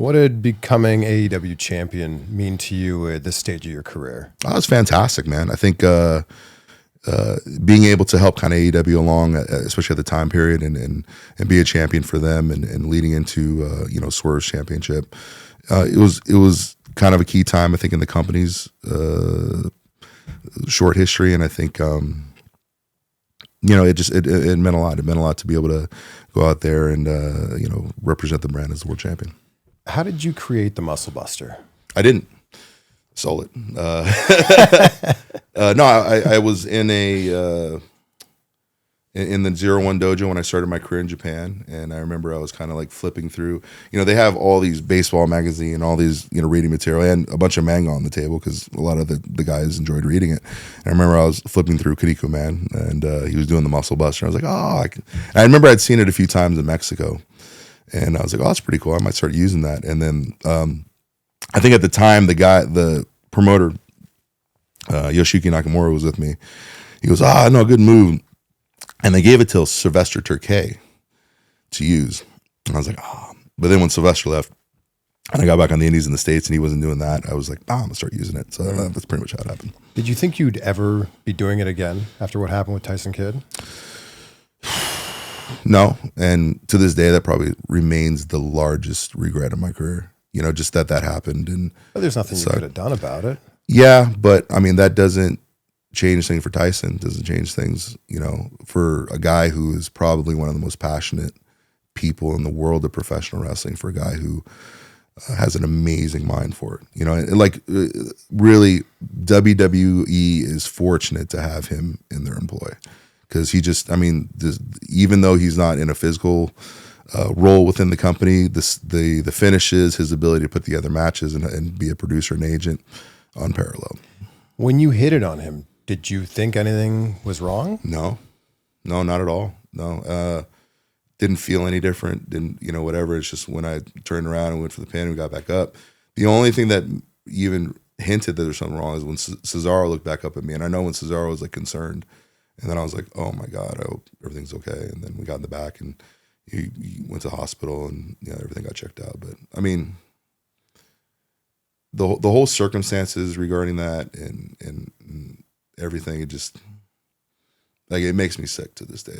Speaker 2: What did becoming AEW champion mean to you at this stage of your career?
Speaker 1: Oh, it was fantastic, man. I think being able to help kind of AEW along, especially at the time period, and be a champion for them, and leading into Swerve's championship, it was kind of a key time, I think, in the company's short history, and I think it meant a lot. It meant a lot to be able to go out there and represent the brand as the world champion.
Speaker 2: How did you create the Muscle Buster?
Speaker 1: I didn't. Sold it. No, I was in the 01 dojo when I started my career in Japan, and I remember I was kind of like flipping through. They have all these baseball magazine, and all these reading material, and a bunch of manga on the table because a lot of the guys enjoyed reading it. And I remember I was flipping through Kaneko Man, and he was doing the Muscle Buster. I was like, oh, I remember I'd seen it a few times in Mexico, and I was like, oh, that's pretty cool. I might start using that. And then I think at the time the promoter Yoshiki Nakamura was with me. He goes, no, good move. And they gave it to Sylvester Turkey to use. And I was like, But then when Sylvester left, and I got back on the Indies in the States, and he wasn't doing that, I was like, I'm going to start using it. So that's pretty much how it happened.
Speaker 2: Did you think you'd ever be doing it again after what happened with Tyson Kidd?
Speaker 1: No. And to this day, that probably remains the largest regret of my career. Just that happened. And
Speaker 2: But there's nothing you could have done about it.
Speaker 1: Yeah, but I mean, that doesn't change things for Tyson. Doesn't change things, for a guy who is probably one of the most passionate people in the world of professional wrestling, for a guy who has an amazing mind for it. Really, WWE is fortunate to have him in their employ, because even though he's not in a physical role within the company, the finishes, his ability to put together matches and be a producer and agent, unparalleled.
Speaker 2: When you hit it on him, did you think anything was wrong?
Speaker 1: No, not at all. No, didn't feel any different. Didn't, whatever. It's just when I turned around and went for the pin and we got back up. The only thing that even hinted that there's something wrong is when Cesaro looked back up at me. And I know when Cesaro was like concerned, and then I was like, oh my God, I hope everything's okay. And then we got in the back and he went to the hospital, and everything got checked out. But I mean, the whole circumstances regarding that and everything, it just, like, it makes me sick to this day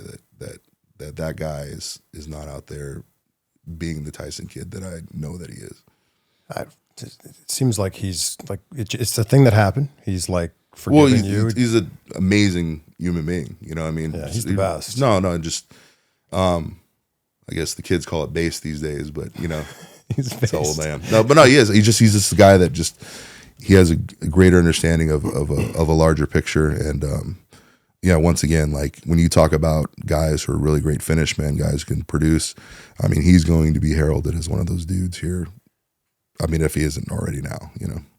Speaker 1: that guy is not out there being the Tyson Kidd that I know that he is.
Speaker 2: It seems like he's like, it's the thing that happened. He's like forgiving you.
Speaker 1: He's an amazing human being. I mean,
Speaker 2: yeah, he's the best.
Speaker 1: No, just I guess the kids call it base these days, but
Speaker 2: he's
Speaker 1: it's old man. No, but no, he is. He's just a guy that he has a greater understanding of a larger picture. And once again, like when you talk about guys who are really great finish men, guys who can produce, I mean, he's going to be heralded as one of those dudes here. I mean, if he isn't already now,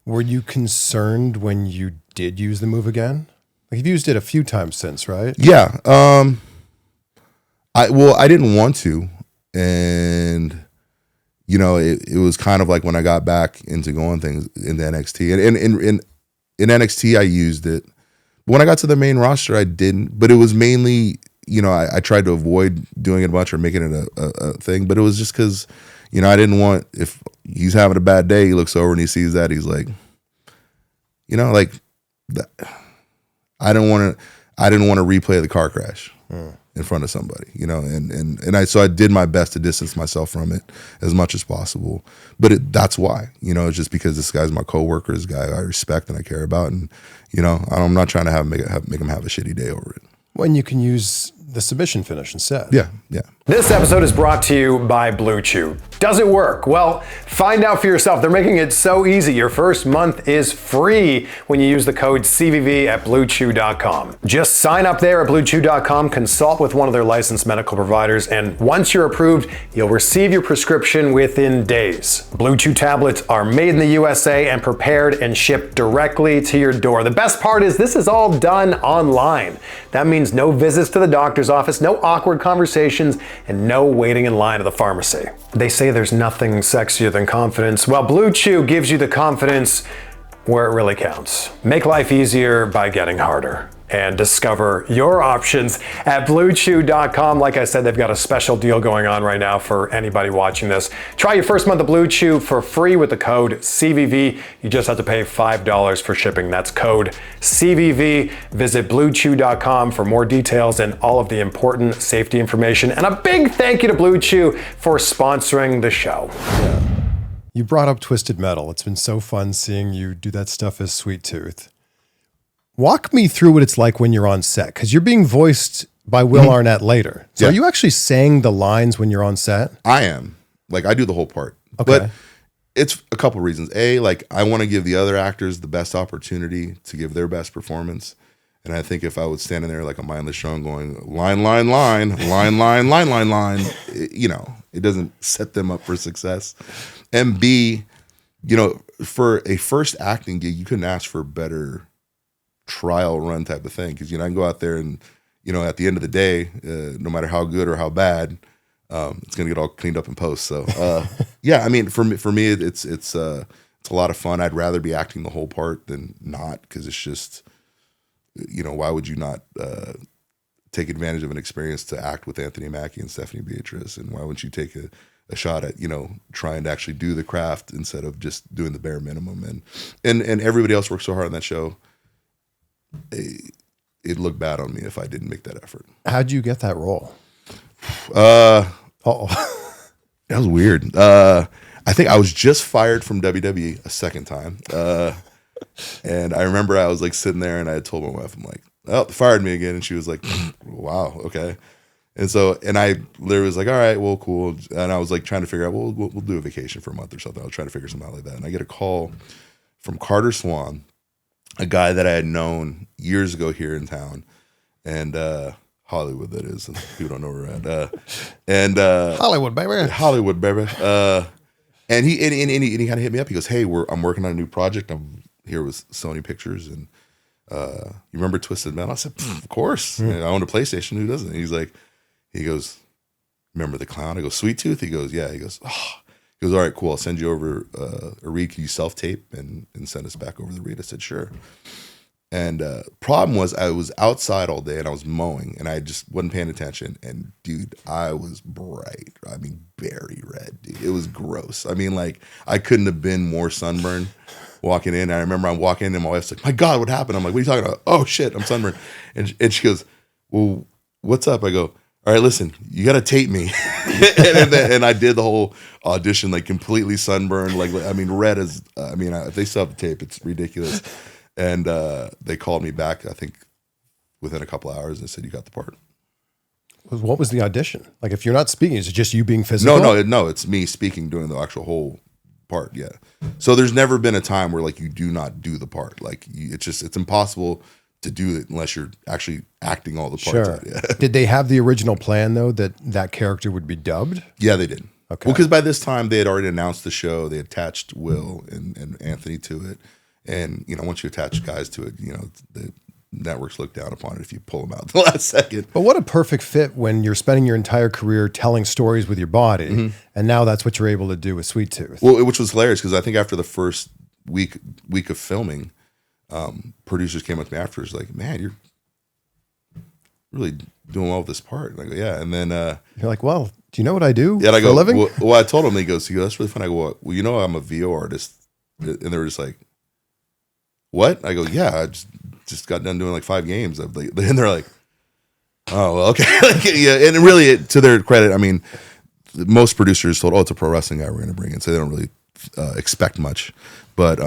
Speaker 2: Were you concerned when you did use the move again? Like, you've used it a few times since, right?
Speaker 1: Yeah. I didn't want to, and it was kind of like when I got back into going things into NXT, and in NXT I used it, but when I got to the main roster I didn't. But it was mainly, I tried to avoid doing it a bunch or making it a thing, but it was just because I didn't want, if he's having a bad day, he looks over and he sees that, he's like, I didn't want to replay the car crash in front of somebody, so I did my best to distance myself from it as much as possible. But that's why, it's just because this guy's my coworker, this guy I respect and I care about, and I'm not trying to make him have a shitty day over it.
Speaker 2: When you can use the submission finish instead.
Speaker 1: Yeah.
Speaker 3: This episode is brought to you by Blue Chew. Does it work? Well, find out for yourself. They're making it so easy. Your first month is free when you use the code CVV at BlueChew.com. Just sign up there at BlueChew.com, consult with one of their licensed medical providers, and once you're approved, you'll receive your prescription within days. Blue Chew tablets are made in the USA and prepared and shipped directly to your door. The best part is this is all done online. That means no visits to the doctor's office, no awkward conversations, and no waiting in line at the pharmacy. They say there's nothing sexier than confidence. Well, Blue Chew gives you the confidence where it really counts. Make life easier by getting harder. And discover your options at BlueChew.com. Like I said, they've got a special deal going on right now for anybody watching this. Try your first month of Blue Chew for free with the code CVV. You just have to pay $5 for shipping. That's code CVV. Visit BlueChew.com for more details and all of the important safety information. And a big thank you to Blue Chew for sponsoring the show.
Speaker 2: You brought up Twisted Metal. It's been so fun seeing you do that stuff as Sweet Tooth. Walk me through what it's like when you're on set, because you're being voiced by Will Arnett later. So are you actually saying the lines when you're on set?
Speaker 1: I am. Like, I do the whole part.
Speaker 2: Okay.
Speaker 1: But it's a couple reasons. A, like, I want to give the other actors the best opportunity to give their best performance. And I think if I was standing there like a mindless show and going, line, line, line, line, line, line, line, line, it doesn't set them up for success. And B, for a first acting gig, you couldn't ask for a better trial run type of thing, because I can go out there and at the end of the day, no matter how good or how bad, it's gonna get all cleaned up in post. So I mean, for me it's a lot of fun. I'd rather be acting the whole part than not, because it's just why would you not take advantage of an experience to act with Anthony Mackie and Stephanie Beatrice, and why wouldn't you take a shot at trying to actually do the craft instead of just doing the bare minimum, and everybody else worked so hard on that show. It'd look bad on me if I didn't make that effort.
Speaker 2: How'd you get that role?
Speaker 1: That was weird. I think I was just fired from WWE a second time. And I remember I was like sitting there and I had told my wife, I'm like, oh, they fired me again. And she was like, wow, okay. And I literally was like, all right, well, cool. And I was like trying to figure out, well, we'll do a vacation for a month or something. I was trying to figure something out like that. And I get a call from Carter Swan, a guy that I had known years ago here in town, and Hollywood, that is. People don't know where we're at.
Speaker 2: Hollywood, baby.
Speaker 1: Hollywood, baby. And he kind of hit me up. He goes, hey, I'm working on a new project. I'm here with Sony Pictures, and you remember Twisted Metal? I said, of course. I own a PlayStation. Who doesn't? He goes, remember the clown? I go, Sweet Tooth? He goes, yeah. He goes, oh. He goes, all right, cool. I'll send you over a read. Can you self-tape and send us back over the read? I said, sure. And problem was, I was outside all day and I was mowing and I just wasn't paying attention. And dude, I was bright. I mean, berry red, dude. It was gross. I mean, like, I couldn't have been more sunburned walking in. I remember I'm walking in and my wife's like, my God, what happened? I'm like, what are you talking about? Oh shit, I'm sunburned. And she goes, well, what's up? I go, all right, listen, you got to tape me. and I did the whole audition, like completely sunburned. Like, I mean, red as, if they still have the tape, it's ridiculous. And they called me back, I think, within a couple hours and said, you got the part.
Speaker 2: What was the audition? Like, if you're not speaking, is it just you being physical?
Speaker 1: No, it's me speaking, doing the actual whole part, yeah. So there's never been a time where, like, you do not do the part. Like, it's impossible to do it unless you're actually acting all the parts.
Speaker 2: Sure.
Speaker 1: Out. Yeah.
Speaker 2: Did they have the original plan, though, that character would be dubbed?
Speaker 1: Yeah, they did.
Speaker 2: Okay.
Speaker 1: Well, because by this time they had already announced the show. They attached Will and Anthony to it. And, once you attach guys to it, the networks look down upon it if you pull them out at the last second.
Speaker 2: But what a perfect fit when you're spending your entire career telling stories with your body. And now that's what you're able to do with Sweet Tooth.
Speaker 1: Well, which was hilarious because I think after the first week of filming, producers came up to me afterwards like, man, you're really doing well with this part. And I go, yeah. And then
Speaker 2: you're like, well, do you know what I do
Speaker 1: for
Speaker 2: a living?
Speaker 1: Well, I told him, he goes, that's really fun. I go, well, I'm a VO artist. And they were just like, what? I go, yeah, I just got done doing like 5 games. And they're like, oh, well, okay. Yeah. And really, to their credit, I mean, most producers told, it's a pro wrestling guy we're going to bring in. So they don't really expect much. But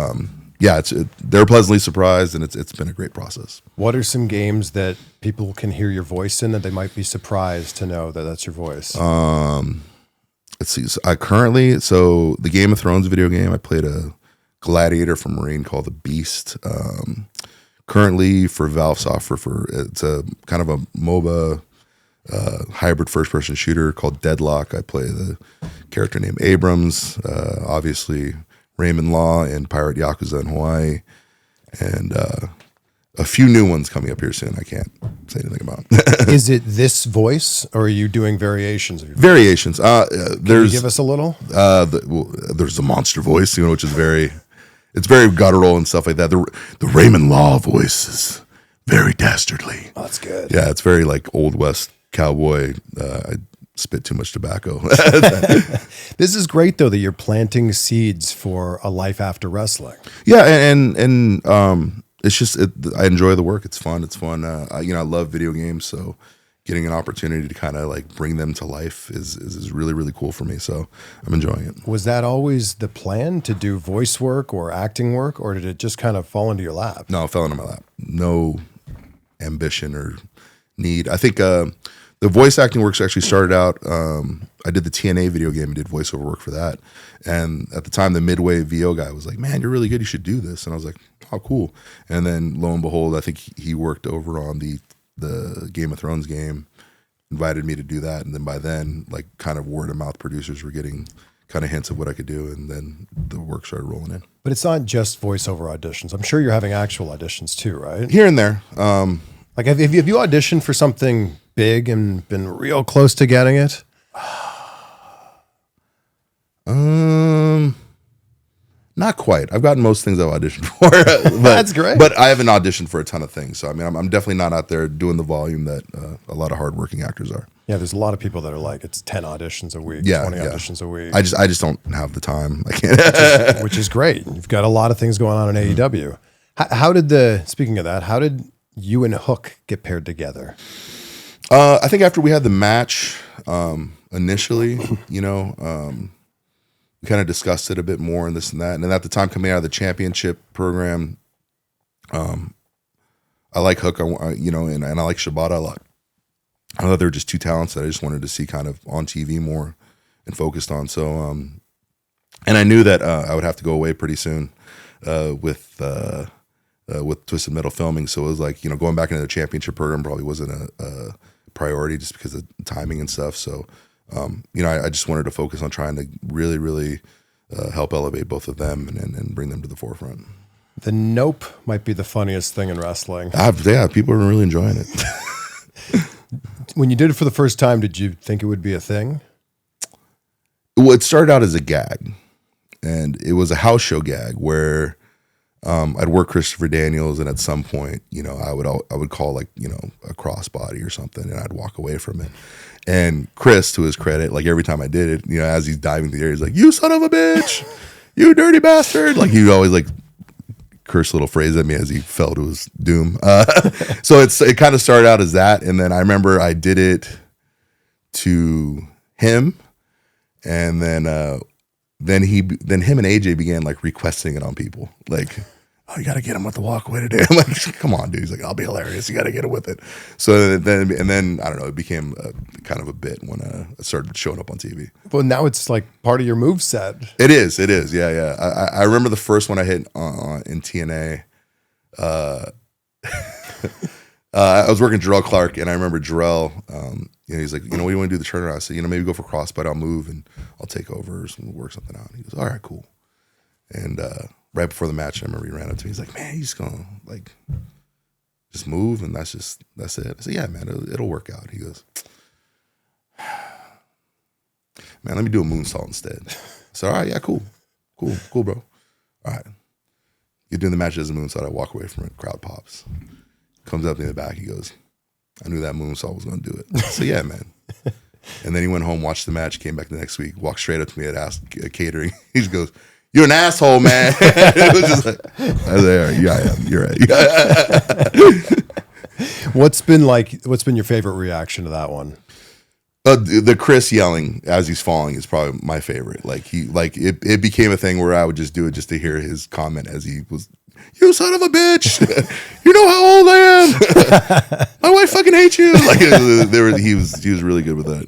Speaker 1: yeah, they're pleasantly surprised, and it's been a great process.
Speaker 2: What are some games that people can hear your voice in that they might be surprised to know that that's your voice?
Speaker 1: Let's see. So the Game of Thrones video game, I played a gladiator from Marine called the Beast. Currently for Valve Software, it's a kind of a MOBA hybrid first-person shooter called Deadlock. I play the character named Abrams. Obviously, Raymond Law in Pirate Yakuza in Hawaii, and a few new ones coming up here soon. I can't say anything about.
Speaker 2: Is it this voice, or are you doing variations of your voice?
Speaker 1: Variations.
Speaker 2: Can you give us a little?
Speaker 1: There's the monster voice, which is very. It's very guttural and stuff like that. The Raymond Law voice is very dastardly.
Speaker 2: Oh, that's good.
Speaker 1: Yeah, it's very like Old West cowboy. I spit too much tobacco.
Speaker 2: This is great though that you're planting seeds for a life after wrestling.
Speaker 1: Yeah, and it's just I enjoy the work. It's fun. I love video games, so getting an opportunity to kind of like bring them to life is really, really cool for me. So I'm enjoying it.
Speaker 2: Was that always the plan to do voice work or acting work, or did it just kind of fall into your lap?
Speaker 1: No, it fell into my lap. No ambition or need. I think the voice acting works actually started out. I did the TNA video game and did voiceover work for that. And at the time, the Midway VO guy was like, "Man, you're really good. You should do this." And I was like, "Oh, cool." And then lo and behold, I think he worked over on the Game of Thrones game, invited me to do that. And then by then, like kind of word of mouth producers were getting kind of hints of what I could do. And then the work started rolling in.
Speaker 2: But it's not just voiceover auditions. I'm sure you're having actual auditions too, right?
Speaker 1: Here and there.
Speaker 2: Like have you auditioned for something big and been real close to getting it?
Speaker 1: Not quite. I've gotten most things I've auditioned for. But,
Speaker 2: That's great.
Speaker 1: But I haven't auditioned for a ton of things. So I mean, I'm definitely not out there doing the volume that a lot of hardworking actors are.
Speaker 2: Yeah, there's a lot of people that are like, it's 10 auditions a week, 20 auditions a week.
Speaker 1: I just don't have the time. I can't.
Speaker 2: Which is great. You've got a lot of things going on in AEW. Speaking of that, how did you and Hook get paired together?
Speaker 1: I think after we had the match initially, we kind of discussed it a bit more and this and that. And then at the time coming out of the championship program, I like Hook, and I like Shibata a lot. I thought they were just two talents that I just wanted to see kind of on TV more and focused on. So, and I knew that I would have to go away pretty soon with Twisted Metal filming. So it was like, going back into the championship program probably wasn't a priority just because of timing and stuff. So, I just wanted to focus on trying to really, really help elevate both of them and bring them to the forefront.
Speaker 2: The Nope might be the funniest thing in wrestling.
Speaker 1: Yeah, people are really enjoying it.
Speaker 2: When you did it for the first time, did you think it would be a thing?
Speaker 1: Well, it started out as a gag, and it was a house show gag where I'd work Christopher Daniels, and at some point, I would call like a crossbody or something, and I'd walk away from it. And Chris, to his credit, like every time I did it, as he's diving through the air, he's like, "You son of a bitch, you dirty bastard!" Like he would always like curse little phrase at me as he fell to his doom. So it kind of started out as that, and then I remember I did it to him, and then him and AJ began like requesting it on people, like, "Oh, you got to get him with the walk away today." I'm like, "Come on, dude." He's like, "I'll be hilarious. You got to get it with it." So then I don't know. It became kind of a bit when it started showing up on TV.
Speaker 2: Well, now it's like part of your moveset.
Speaker 1: It is. Yeah. I remember the first one I hit in TNA. I was working Jarrell Clark, and I remember Jarrell. He's like, "What do you want to do the turnaround?" I said, "Maybe go for crossbody. I'll move and I'll take over or work something out." And he goes, "All right, cool." And right before the match, I remember he ran up to me. He's like, "Man, he's gonna like just move, and that's it." I said, "Yeah, man, it'll work out." He goes, "Man, let me do a moonsault instead." I said, "All right, yeah, cool, bro. All right." You're doing the match as a moonsault. I walk away from it. Crowd pops. Comes up in the back. He goes, "I knew that moonsault was going to do it." I said, "Yeah, man." And then he went home, watched the match, came back the next week, walked straight up to me at catering. He just goes, "You're an asshole, man." It was just like, I was like, "Yeah, I am. You're right."
Speaker 2: What's been your favorite reaction to that one?
Speaker 1: The Chris yelling as he's falling is probably my favorite. It became a thing where I would just do it just to hear his comment as he was, "You son of a bitch. You know how old I am. My wife fucking hates you." Like he was really good with that.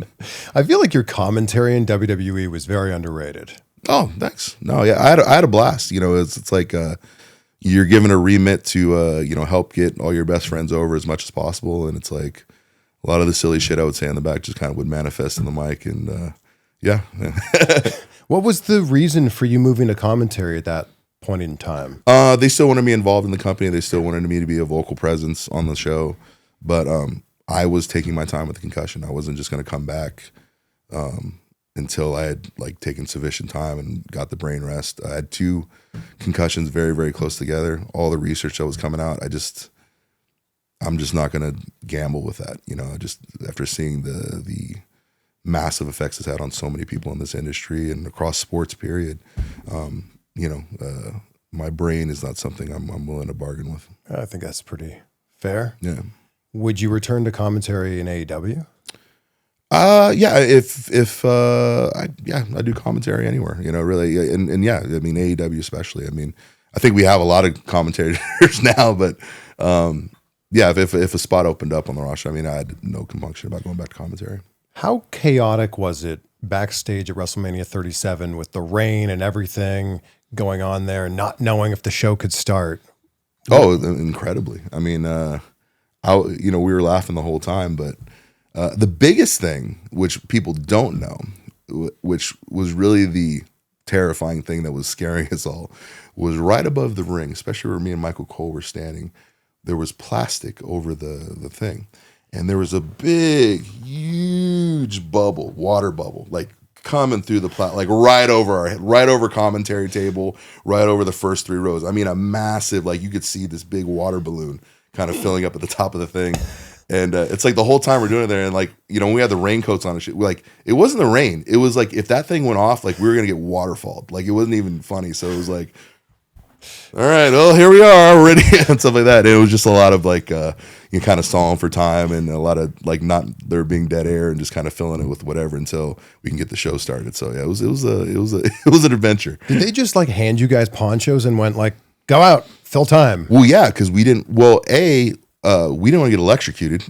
Speaker 2: I feel like your commentary in WWE was very underrated.
Speaker 1: Oh, thanks. No, yeah, I had a blast. It's like you're given a remit to help get all your best friends over as much as possible, and it's like a lot of the silly shit I would say in the back just kind of would manifest in the mic, and yeah.
Speaker 2: What was the reason for you moving to commentary at that point in time?
Speaker 1: They still wanted me involved in the company. They still wanted me to be a vocal presence on the show, but I was taking my time with the concussion. I wasn't just going to come back until I had like taken sufficient time and got the brain rest. I had 2 concussions very, very close together. All the research that was coming out, I'm just not going to gamble with that. You know, just after seeing the massive effects it's had on so many people in this industry and across sports, period. My brain is not something I'm willing to bargain with.
Speaker 2: I think that's pretty fair.
Speaker 1: Yeah.
Speaker 2: Would you return to commentary in AEW?
Speaker 1: Yeah, I do commentary anywhere, you know, really. And yeah, I mean, AEW especially. I mean, I think we have a lot of commentators now, but yeah, if a spot opened up on the roster, I mean, I had no compunction about going back to commentary.
Speaker 2: How chaotic was it backstage at WrestleMania 37 with the rain and everything going on there and not knowing if the show could start?
Speaker 1: Oh, incredibly. I mean, we were laughing the whole time, but the biggest thing, which people don't know, which was really the terrifying thing that was scaring us all, was right above the ring, especially where me and Michael Cole were standing, there was plastic over the thing. And there was a big, huge bubble, water bubble, like coming through the like right over commentary table, right over the first 3 rows. I mean, a massive, like you could see this big water balloon kind of filling up at the top of the thing. And it's like the whole time we're doing it there, and like, you know, when we had the raincoats on and shit, like it wasn't the rain. It was like if that thing went off, like we were gonna get waterfalled. Like it wasn't even funny. So it was like, all right, well, here we are already and stuff like that. And it was just a lot of like you kind of stalling for time and a lot of like not there being dead air and just kind of filling it with whatever until we can get the show started. So yeah, it was an adventure.
Speaker 2: Did they just like hand you guys ponchos and went like, go out, fill time?
Speaker 1: Well, yeah, because we didn't. Well, we didn't want to get electrocuted,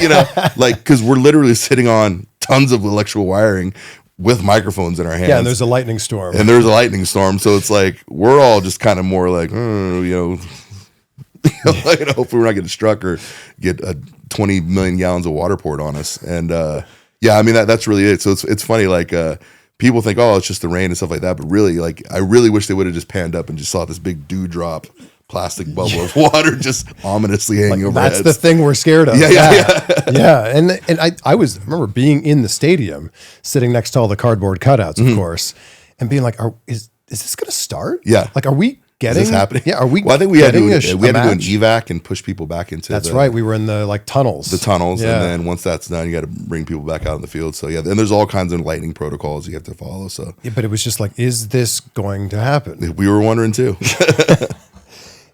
Speaker 1: you know, like because we're literally sitting on tons of electrical wiring with microphones in our hands.
Speaker 2: Yeah, and there's a lightning storm.
Speaker 1: So it's like we're all just kind of more like, like, hopefully we're not getting struck or get 20 million gallons of water poured on us. And yeah, I mean that's really it. So it's funny, like people think, oh, it's just the rain and stuff like that, but really, like I really wish they would have just panned up and just saw this big dewdrop plastic bubble of water just ominously hanging over.
Speaker 2: That's
Speaker 1: heads.
Speaker 2: the thing we're scared of. Yeah. And I remember being in the stadium, sitting next to all the cardboard cutouts, of course, and being like, is this going to start?
Speaker 1: Yeah.
Speaker 2: Like, are we getting?
Speaker 1: Is this happening?
Speaker 2: Yeah. Are we?
Speaker 1: Well, I think we had to do an
Speaker 2: match?
Speaker 1: evac and push people back into.
Speaker 2: That's right. We were in the like tunnels.
Speaker 1: And then once that's done, you got to bring people back out in the field. So yeah, and there's all kinds of lightning protocols you have to follow. So
Speaker 2: yeah, but it was just like, is this going to happen?
Speaker 1: We were wondering too.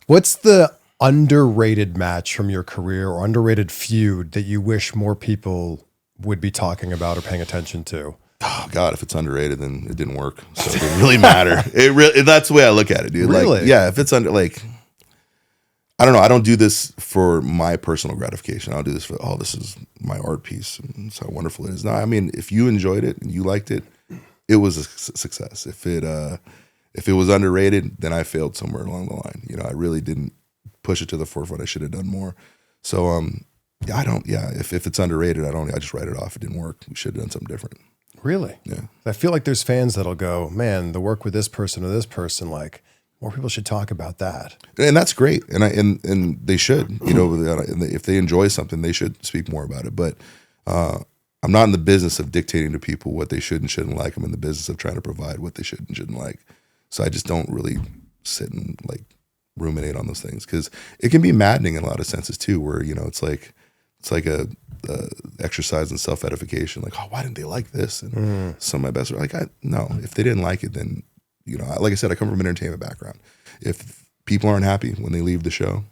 Speaker 2: What's the underrated match from your career or underrated feud that you wish more people would be talking about or paying attention to?
Speaker 1: Oh God, if it's underrated, then it didn't work. So it didn't really matter. That's the way I look at it, dude.
Speaker 2: Really?
Speaker 1: Like, yeah, if it's under, like, I don't know. I don't do this for my personal gratification. I don't do this for, this is my art piece and it's how wonderful it is. No, I mean, if you enjoyed it and you liked it, it was a success. If it was underrated, then I failed somewhere along the line. You know, I really didn't push it to the forefront. I should have done more. So, if it's underrated, I just write it off. It didn't work. We should have done something different.
Speaker 2: Really?
Speaker 1: Yeah.
Speaker 2: I feel like there's fans that'll go, man, the work with this person or this person, like more people should talk about that.
Speaker 1: And that's great. And they should, you know, if they enjoy something, they should speak more about it. But I'm not in the business of dictating to people what they should and shouldn't like. I'm in the business of trying to provide what they should and shouldn't like. So I just don't really sit and like ruminate on those things because it can be maddening in a lot of senses too, where, you know, it's like a exercise in self-edification. Like, oh, why didn't they like this? And some of my best are like, no, if they didn't like it, then, you know, like I said, I come from an entertainment background. If people aren't happy when they leave the show,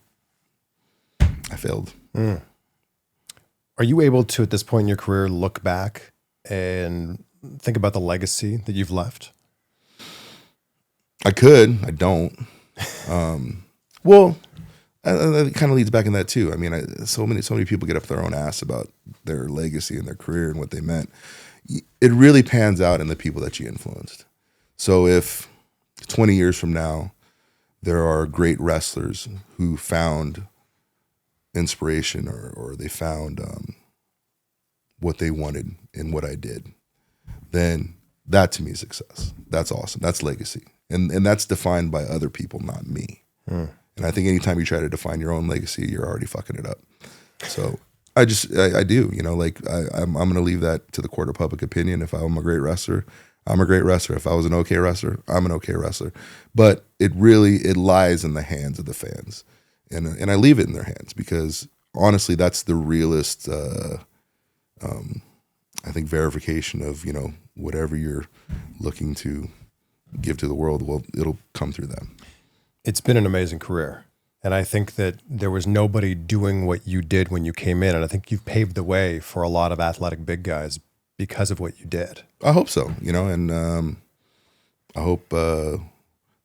Speaker 1: I failed.
Speaker 2: Are you able to, at this point in your career, look back and think about the legacy that you've left?
Speaker 1: I could. I don't. Well, it kind of leads back in that too. I mean, so many people get up their own ass about their legacy and their career and what they meant. It really pans out in the people that you influenced. So if 20 years from now, there are great wrestlers who found inspiration or they found what they wanted in what I did, then that to me is success. That's awesome. That's legacy. And that's defined by other people, not me. And I think anytime you try to define your own legacy, you're already fucking it up. So I do, you know, like I'm going to leave that to the court of public opinion. If I'm a great wrestler, I'm a great wrestler. If I was an okay wrestler, I'm an okay wrestler. But it lies in the hands of the fans, and I leave it in their hands because honestly, that's the realest, I think, verification of, you know, whatever you're looking to give to the world. Well, it'll come through them.
Speaker 2: It's been an amazing career. And I think that there was nobody doing what you did when you came in. And I think you've paved the way for a lot of athletic big guys because of what you did.
Speaker 1: I hope so, you know, and I hope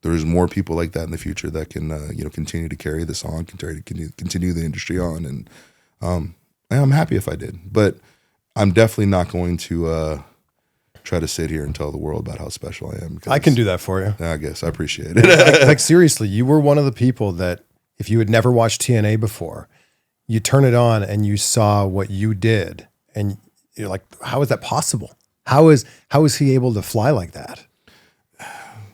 Speaker 1: there's more people like that in the future that can, you know, continue to carry this on, continue the industry on. And I'm happy if I did. But I'm definitely not going to try to sit here and tell the world about how special I am.
Speaker 2: I can do that for you.
Speaker 1: I guess. I appreciate it.
Speaker 2: like seriously, you were one of the people that if you had never watched TNA before, you turn it on and you saw what you did and you're like, how is that possible? How is he able to fly like that?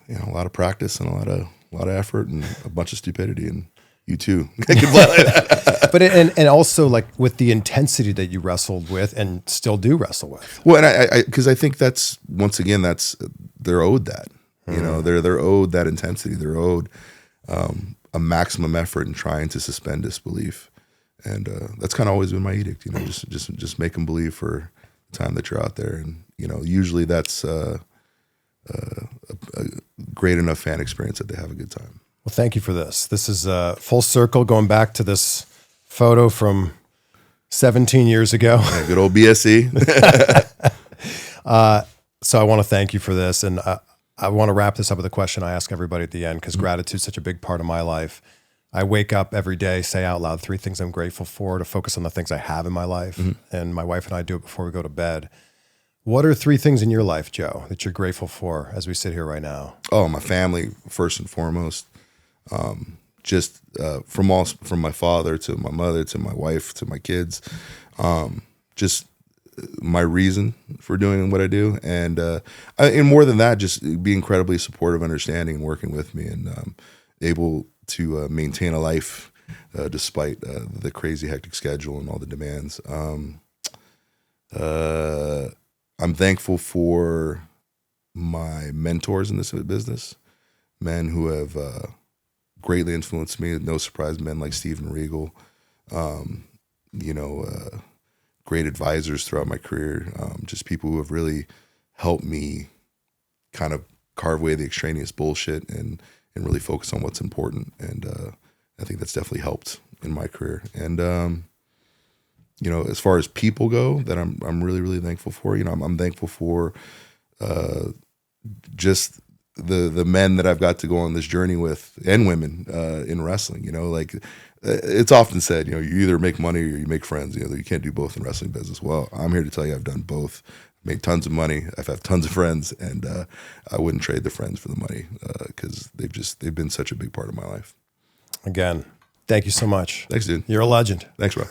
Speaker 1: You know, a lot of practice and a lot of effort and a bunch of stupidity, and you too can fly like that.
Speaker 2: But and also like with the intensity that you wrestled with and still do wrestle with.
Speaker 1: Well, and because I think that's, once again, they're owed that. You know, they're owed that intensity. They're owed a maximum effort in trying to suspend disbelief, and that's kind of always been my edict. You know, just make them believe for the time that you're out there, and you know, usually that's a great enough fan experience that they have a good time.
Speaker 2: Well, thank you for this. This is full circle, going back to this photo from 17 years ago.
Speaker 1: Yeah, good old BSE.
Speaker 2: So I want to thank you for this, and I want to wrap this up with a question I ask everybody at the end because gratitude is such a big part of my life. I wake up every day, say out loud 3 things I'm grateful for, to focus on the things I have in my life. And my wife and I do it before we go to bed. What are 3 things in your life, Joe, that you're grateful for as we sit here right now?
Speaker 1: Oh, my family, first and foremost. Just from my father to my mother to my wife to my kids. Just my reason for doing what I do, and more than that, just be incredibly supportive, understanding, and working with me, and able to maintain a life despite the crazy hectic schedule and all the demands. I'm thankful for my mentors in this business, men who have greatly influenced me. No surprise, men like Steven Regal, you know, great advisors throughout my career, just people who have really helped me kind of carve away the extraneous bullshit and really focus on what's important. And I think that's definitely helped in my career. And you know, as far as people go, that I'm really, really thankful for. You know, I'm thankful for just the men that I've got to go on this journey with, and women in wrestling. You know, like it's often said, you know, you either make money or you make friends. You know, you can't do both in wrestling business. Well, I'm here to tell you I've done both. Made tons of money. I've had tons of friends, and I wouldn't trade the friends for the money because they've been such a big part of my life.
Speaker 2: Again, thank you so much.
Speaker 1: Thanks, dude.
Speaker 2: You're a legend.
Speaker 1: Thanks, bro.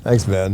Speaker 2: Thanks, man.